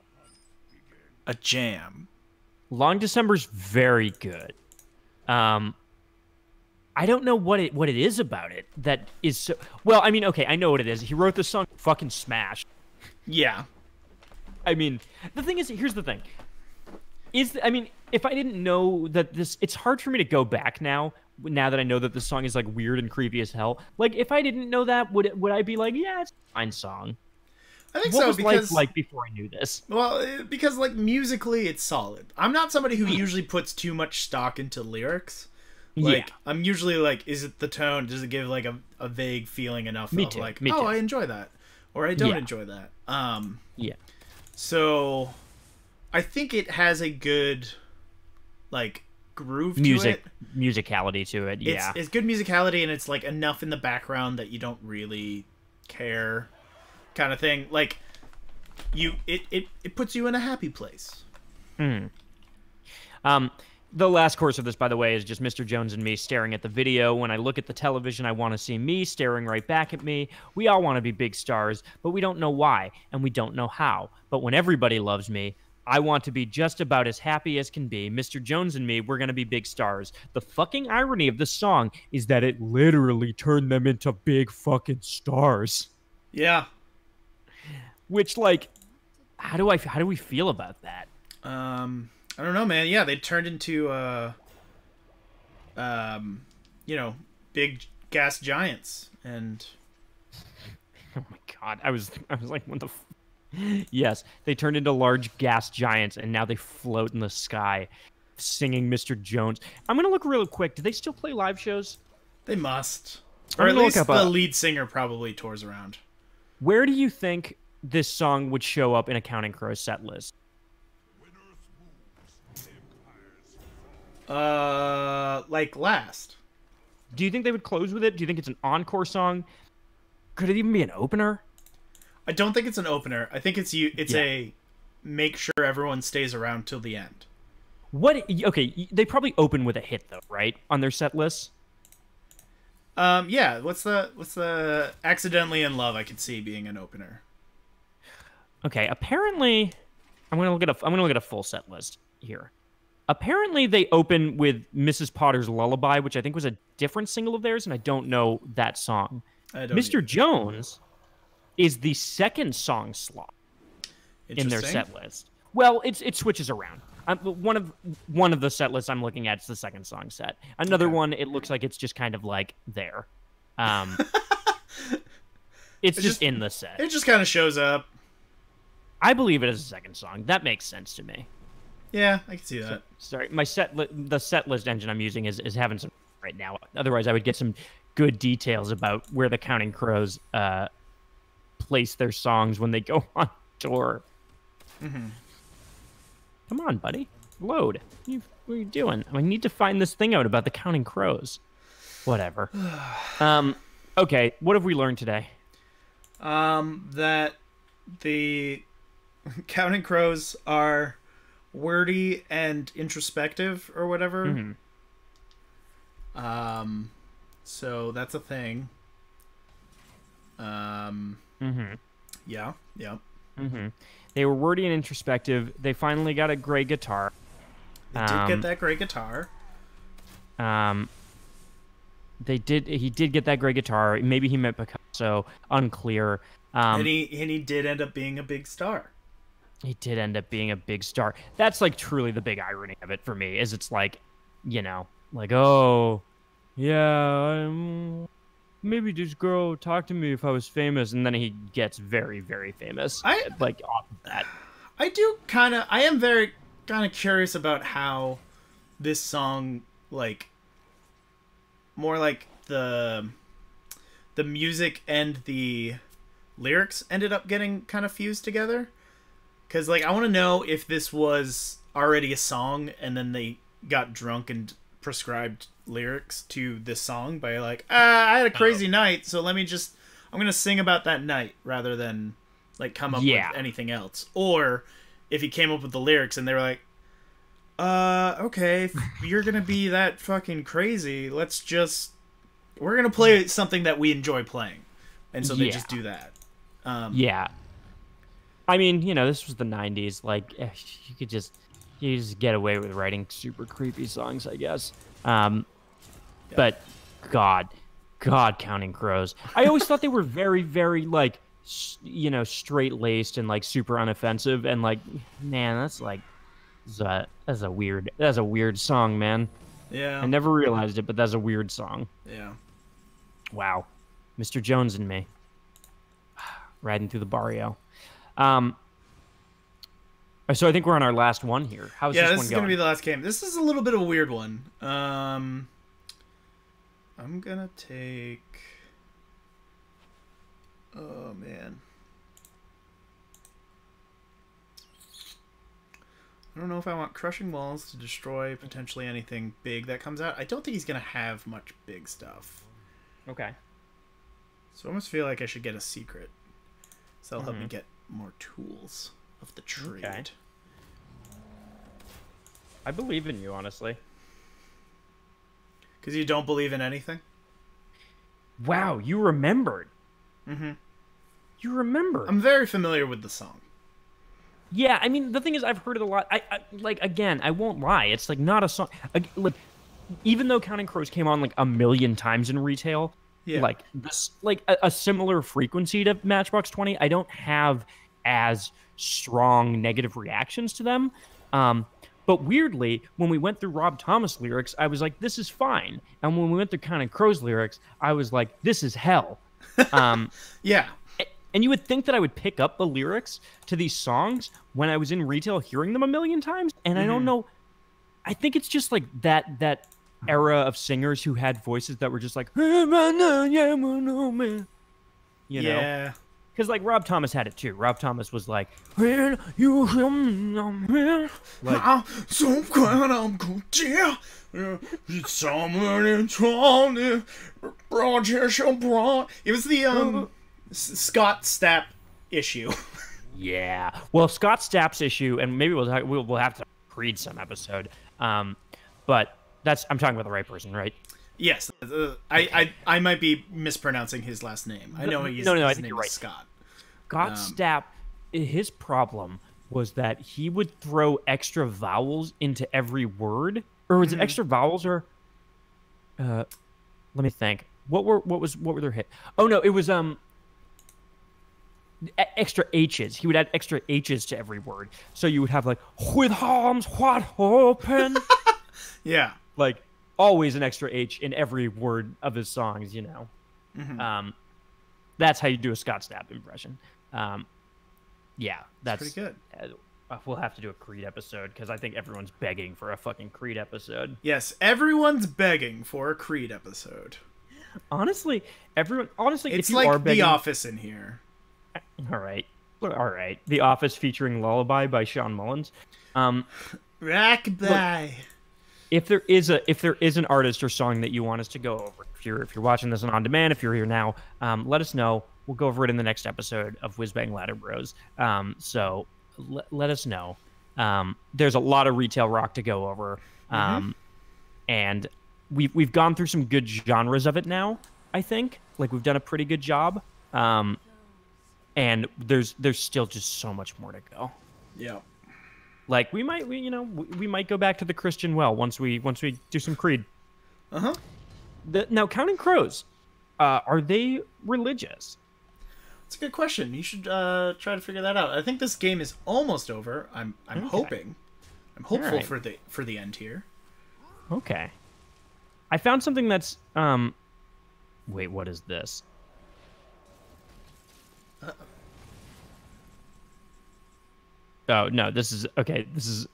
A: a jam.
B: Long December's very good. I don't know what it is about it that is so... Well, I mean, okay, I know what it is. He wrote this song fucking smash.
A: Yeah.
B: I mean, the thing is, here's the thing. I mean, if I didn't know that this... It's hard for me to go back now that I know that this song is, like, weird and creepy as hell. Like, if I didn't know that, would I be like, yeah, it's a fine song?
A: I think
B: what
A: so,
B: was
A: because...
B: life like before I knew this?
A: Well, because, like, musically, it's solid. I'm not somebody who usually puts too much stock into lyrics. Like, yeah. I'm usually like, is it the tone? Does it give, like, a vague feeling enough
B: Me
A: of,
B: too.
A: like,
B: Me too.
A: I enjoy that. Or I don't enjoy that.
B: Yeah.
A: So, I think it has a good, like, groove to it.
B: Musicality to it, yeah.
A: It's good musicality, and it's, like, enough in the background that you don't really care kind of thing. Like, it puts you in a happy place.
B: The last chorus of this, by the way, is just Mr. Jones and me staring at the video. When I look at the television, I want to see me staring right back at me. We all want to be big stars, but we don't know why, and we don't know how. But when everybody loves me, I want to be just about as happy as can be. Mr. Jones and me, we're going to be big stars. The fucking irony of this song is that it literally turned them into big fucking stars.
A: Yeah.
B: Which, like, how do we feel about that?
A: I don't know, man. Yeah, they turned into, you know, big gas giants, and
B: oh my God, I was like, what the? Yes, they turned into large gas giants, and now they float in the sky, singing Mr. Jones. I'm gonna look real quick. Do they still play live shows?
A: They must, or at least the lead singer probably tours around.
B: Where do you think this song would show up in a Counting Crows set list?
A: Like last.
B: Do you think they would close with it? Do you think it's an encore song? Could it even be an opener?
A: I don't think it's an opener. I think it's a make sure everyone stays around till the end.
B: Okay, they probably open with a hit though, right? On their set list.
A: Yeah. What's the Accidentally in Love? I could see being an opener.
B: Okay, apparently, I'm gonna look at a full set list here. Apparently, they open with Mrs. Potter's Lullaby, which I think was a different single of theirs, and I don't know that song. Mr. Jones is the second song slot in their set list. Well, it switches around. One of the set lists I'm looking at is the second song set. Another one, it looks like it's just kind of like there. It's just in the set.
A: It just kind of shows up.
B: I believe it is a second song. That makes sense to me.
A: Yeah, I can see that.
B: Sorry, the set list engine I'm using is having some right now. Otherwise, I would get some good details about where the Counting Crows place their songs when they go on tour.
A: Mm-hmm.
B: Come on, buddy. Load. What are you doing? I need to find this thing out about the Counting Crows. Whatever. Okay, what have we learned today?
A: That the Counting Crows are wordy and introspective or whatever. So that's a thing. Yeah.
B: They were wordy and introspective. They finally got a great guitar.
A: They did get that great guitar.
B: He did get that great guitar. Maybe he meant Picasso. Unclear.
A: And he did end up being a big star.
B: He did end up being a big star. That's like truly the big irony of it for me. Is it's like, you know, like, oh, yeah, maybe this girl talked to me if I was famous, and then he gets very, very famous. Like off of that.
A: I am very kind of curious about how this song, like, more like the music and the lyrics ended up getting kind of fused together. Because, like, I want to know if this was already a song and then they got drunk and prescribed lyrics to this song by, like, I had a crazy night, so I'm going to sing about that night rather than, like, come up with anything else. Or if he came up with the lyrics and they were like, okay, if you're going to be that fucking crazy, we're going to play something that we enjoy playing. And so they just do that.
B: Yeah. I mean, you know, this was the 90s. Like, you could just get away with writing super creepy songs, I guess. But God, Counting Crows. I always thought they were very, very, like, you know, straight-laced and, like, super unoffensive. And, like, man, that's a weird song, man.
A: Yeah.
B: I never realized it, but that's a weird song.
A: Yeah.
B: Wow. Mr. Jones and me. Riding through the barrio. So I think we're on our last one here. How's this one going?
A: This is going to be the last game. This is a little bit of a weird one. I'm going to take... Oh, man. I don't know if I want Crushing Walls to destroy potentially anything big that comes out. I don't think he's going to have much big stuff.
B: Okay.
A: So I almost feel like I should get a secret. So that'll help me get more tools of the trade. Okay.
B: I believe in you, honestly.
A: Because you don't believe in anything?
B: Wow, you remembered. You remember.
A: I'm very familiar with the song.
B: Yeah, I mean, the thing is, I've heard it a lot. I like, again, I won't lie. It's, like, not a song. Like, even though Counting Crows came on, like, a million times in retail, like, this, like, a similar frequency to Matchbox 20, I don't have as strong negative reactions to them. But weirdly, when we went through Rob Thomas lyrics, I was like, this is fine. And when we went through Counting Crows lyrics, I was like, this is hell.
A: Yeah.
B: And you would think that I would pick up the lyrics to these songs when I was in retail hearing them a million times. And I don't know. I think it's just like that era of singers who had voices that were just like, you know?
A: Yeah.
B: Because, like, Rob Thomas had it, too. Rob Thomas was like, when you like,
A: so glad I'm good, yeah. It's summer in Toronto. It was the Scott Stapp issue.
B: Yeah. Well, Scott Stapp's issue, and maybe we'll have to read some episode. But I'm talking about the right person, right?
A: Yes, I might be mispronouncing his last name. I know his name is Scott.
B: Scott Stapp, his problem was that he would throw extra vowels into every word, or was it extra vowels or? Let me think. What were their hit? Oh no, it was extra H's. He would add extra H's to every word, so you would have like with arms wide open.
A: Yeah,
B: like. Always an extra H in every word of his songs, you know. That's how you do a Scott Stapp impression. Yeah, that's
A: pretty good.
B: We'll have to do a Creed episode because I think everyone's begging for a fucking Creed episode.
A: Yes, everyone's begging for a Creed episode.
B: Honestly, it's
A: if you
B: like
A: are begging... The Office in here.
B: All right. The Office featuring Lullaby by Sean Mullins.
A: Rockabye.
B: if there is an artist or song that you want us to go over, if you're watching this on demand, if you're here now, let us know. We'll go over it in the next episode of Whizbang Ladder Bros. So let us know. There's a lot of retail rock to go over, and we've gone through some good genres of it now. I think like we've done a pretty good job, and there's still just so much more to go.
A: Yeah.
B: Like we might go back to the Christian well once we do some Creed. Now, Counting Crows, are they religious?
A: That's a good question. You should try to figure that out. I think this game is almost over. I'm hoping. I'm hopeful for the end here.
B: Okay. I found something that's wait, what is this? Oh, no, this is okay. This is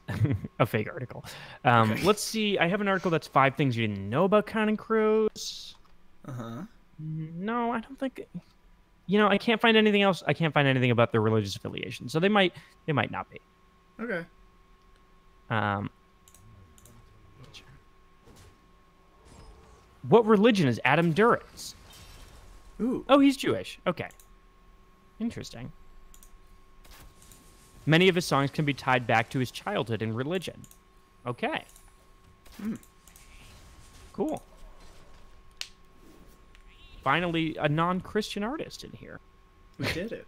B: a fake article. Okay. Let's see. I have an article that's 5 things you didn't know about Counting Crows. No, I don't think. I can't find anything else. I can't find anything about their religious affiliation. So they might not be.
A: Okay.
B: What religion is Adam Duritz?
A: Ooh.
B: Oh, he's Jewish. Okay. Interesting. Many of his songs can be tied back to his childhood and religion. Okay. Cool. Finally, a non-Christian artist in here.
A: We did it.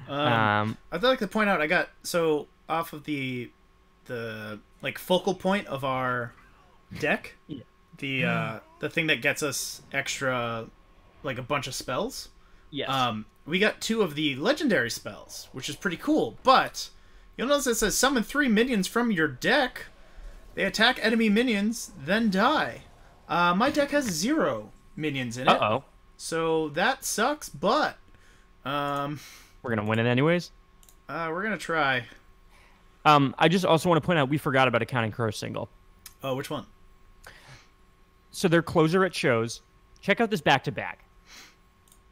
A: I'd like to point out, I got, so off of the like focal point of our deck, the thing that gets us extra, like a bunch of spells.
B: Yes.
A: We got 2 of the legendary spells, which is pretty cool, but you'll notice it says summon 3 minions from your deck. They attack enemy minions, then die. My deck has 0 minions in it.
B: Uh-oh.
A: So that sucks, but
B: we're gonna win it anyways.
A: We're gonna try.
B: I just also want to point out we forgot about a Counting Crows single.
A: Oh, which one?
B: So their closer at shows. Check out this back-to-back.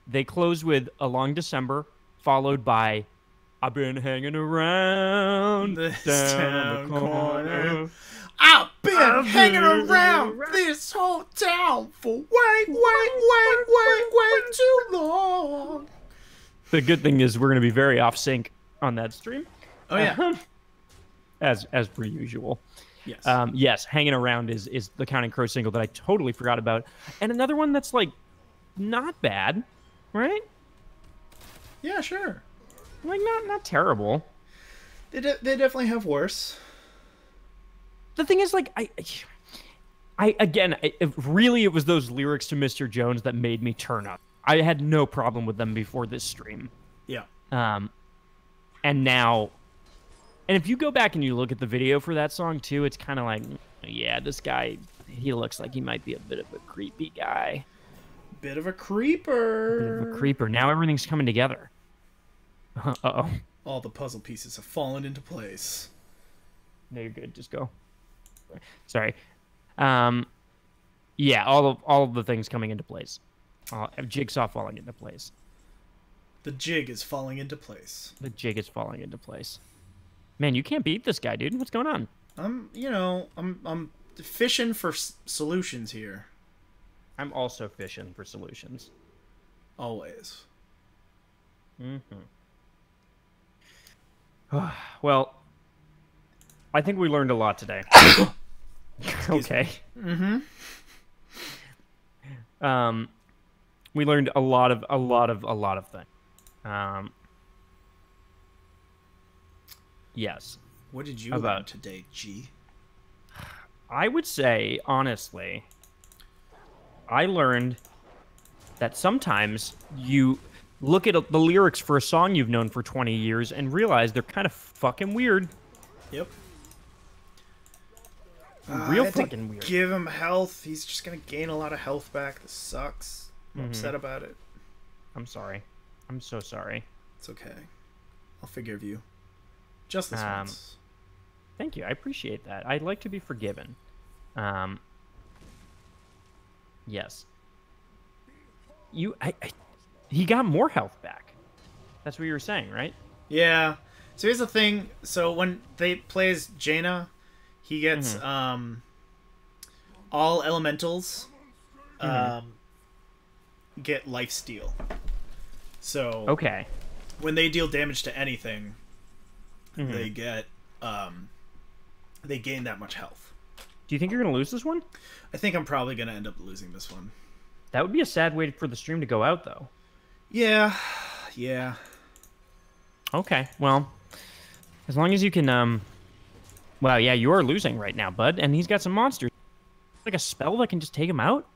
B: They close with A Long December, followed by I've been hanging around
A: this
B: down the corner.
A: I've been hanging around this whole town for way too long.
B: The good thing is we're going to be very off sync on that stream.
A: Oh yeah,
B: as per usual.
A: Yes.
B: Yes, Hanging Around is the Counting Crows single that I totally forgot about, and another one that's like not bad, right?
A: Yeah, sure.
B: Like not terrible.
A: They definitely have worse.
B: The thing is, like, it was those lyrics to Mr. Jones that made me turn up. I had no problem with them before this stream.
A: Yeah.
B: And now, and if you go back and you look at the video for that song too, it's kind of like, yeah, this guy, he looks like he might be a bit of a creepy guy.
A: Bit of a creeper.
B: Bit of a creeper. Now everything's coming together. Uh-oh.
A: All the puzzle pieces have fallen into place.
B: No, you're good. Just go. Sorry. Yeah, all of the things coming into place. Jigsaw falling into place.
A: The jig is falling into place.
B: The jig is falling into place. Man, you can't beat this guy, dude. What's going on?
A: I'm fishing for solutions here.
B: I'm also fishing for solutions.
A: Always.
B: Well, I think we learned a lot today. Okay. We learned a lot of things. Yes.
A: What did you learn today, G?
B: I would say, honestly, I learned that sometimes you look at the lyrics for a song you've known for 20 years and realize they're kind of fucking weird.
A: Yep.
B: Real fucking weird.
A: Give him health. He's just gonna gain a lot of health back. This sucks. I'm upset about it.
B: I'm sorry. I'm so sorry.
A: It's okay. I'll forgive you. Just this once.
B: Thank you. I appreciate that. I'd like to be forgiven. Yes. He got more health back. That's what you were saying, right?
A: Yeah. So here's the thing. So when they play as Jaina, he gets all elementals get lifesteal. So
B: Okay.
A: when they deal damage to anything, they get they gain that much health.
B: Do you think you're gonna lose this one?
A: I think I'm probably gonna end up losing this one.
B: That would be a sad way for the stream to go out, though.
A: Yeah.
B: Okay, well, as long as you can, well, yeah, you are losing right now, bud, and he's got some monsters. Like a spell that can just take him out?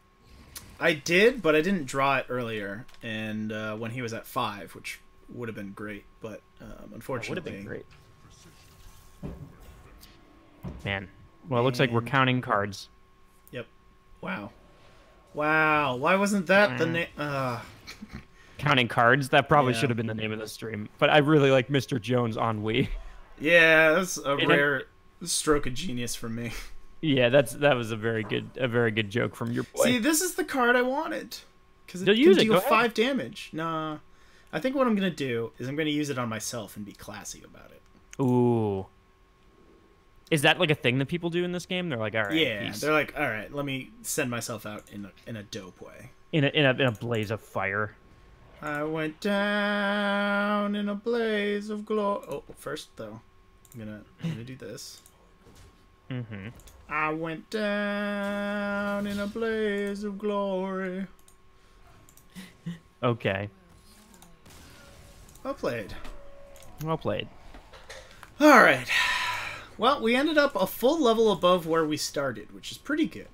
A: I did, but I didn't draw it earlier, and when he was at 5, which would have been great, but unfortunately...
B: Would have been great. Man, well, it looks like we're counting cards.
A: Yep. Wow. Why wasn't that the name?
B: Counting cards? That probably should have been the name of the stream. But I really like Mr. Jones Ennui.
A: Yeah, that's a rare stroke of genius from me.
B: Yeah, that was a very good joke from your boy.
A: See, this is the card I wanted. Because it
B: use
A: can
B: it.
A: deal
B: Go
A: 5 damage. Nah. I think what I'm going to do is I'm going to use it on myself and be classy about it.
B: Ooh. Is that like a thing that people do in this game? They're like, all right.
A: Yeah, they're like, all right, let me send myself out in a dope way.
B: In a blaze of fire.
A: I went down in a blaze of glory. Oh, first though, I'm gonna do this. I went down in a blaze of glory.
B: Okay.
A: Well played.
B: Well played.
A: All right. Well, we ended up a full level above where we started, which is pretty good.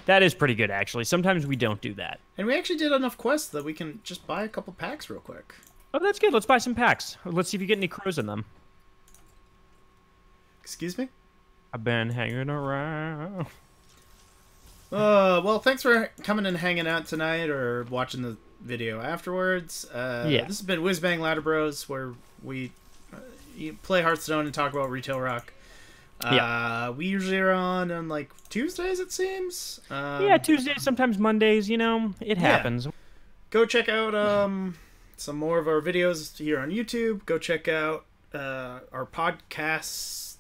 B: That is pretty good, actually. Sometimes we don't do that.
A: And we actually did enough quests that we can just buy a couple packs real quick.
B: Oh, that's good. Let's buy some packs. Let's see if you get any crows in them.
A: Excuse me?
B: I've been hanging around.
A: Well, thanks for coming and hanging out tonight or watching the video afterwards. This has been Whizbang Ladder Bros, where we play Hearthstone and talk about retail rock. We usually are on like Tuesdays, it seems.
B: Yeah, Tuesdays, sometimes Mondays, you know, it happens.
A: Go check out some more of our videos here on YouTube. Go check out our podcast.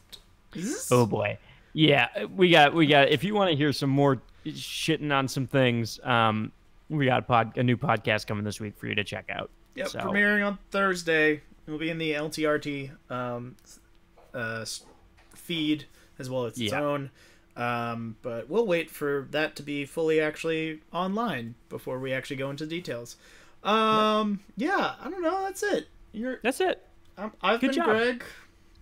B: Oh boy. Yeah, we got if you want to hear some more shitting on some things, we got a new podcast coming this week for you to check out.
A: Yep, premiering on Thursday. It'll be in the LTRT feed as well as its own. But we'll wait for that to be fully actually online before we actually go into details. I don't know. That's it.
B: That's it.
A: I've been Greg.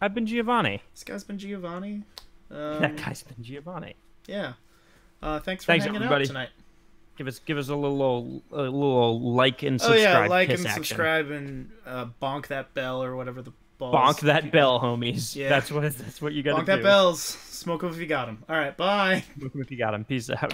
B: I've been Giovanni.
A: This guy's been Giovanni.
B: That guy's been Giovanni.
A: Yeah. Thanks for hanging
B: everybody.
A: out tonight.
B: Give us a little like and subscribe.
A: Oh yeah, like and
B: action.
A: subscribe and bonk that bell or whatever the balls.
B: Bonk that bell, homies.
A: Yeah.
B: That's what you got to do.
A: Bonk that bells. Smoke them if you got them. All right, bye.
B: Smoke them if you got them. Peace out.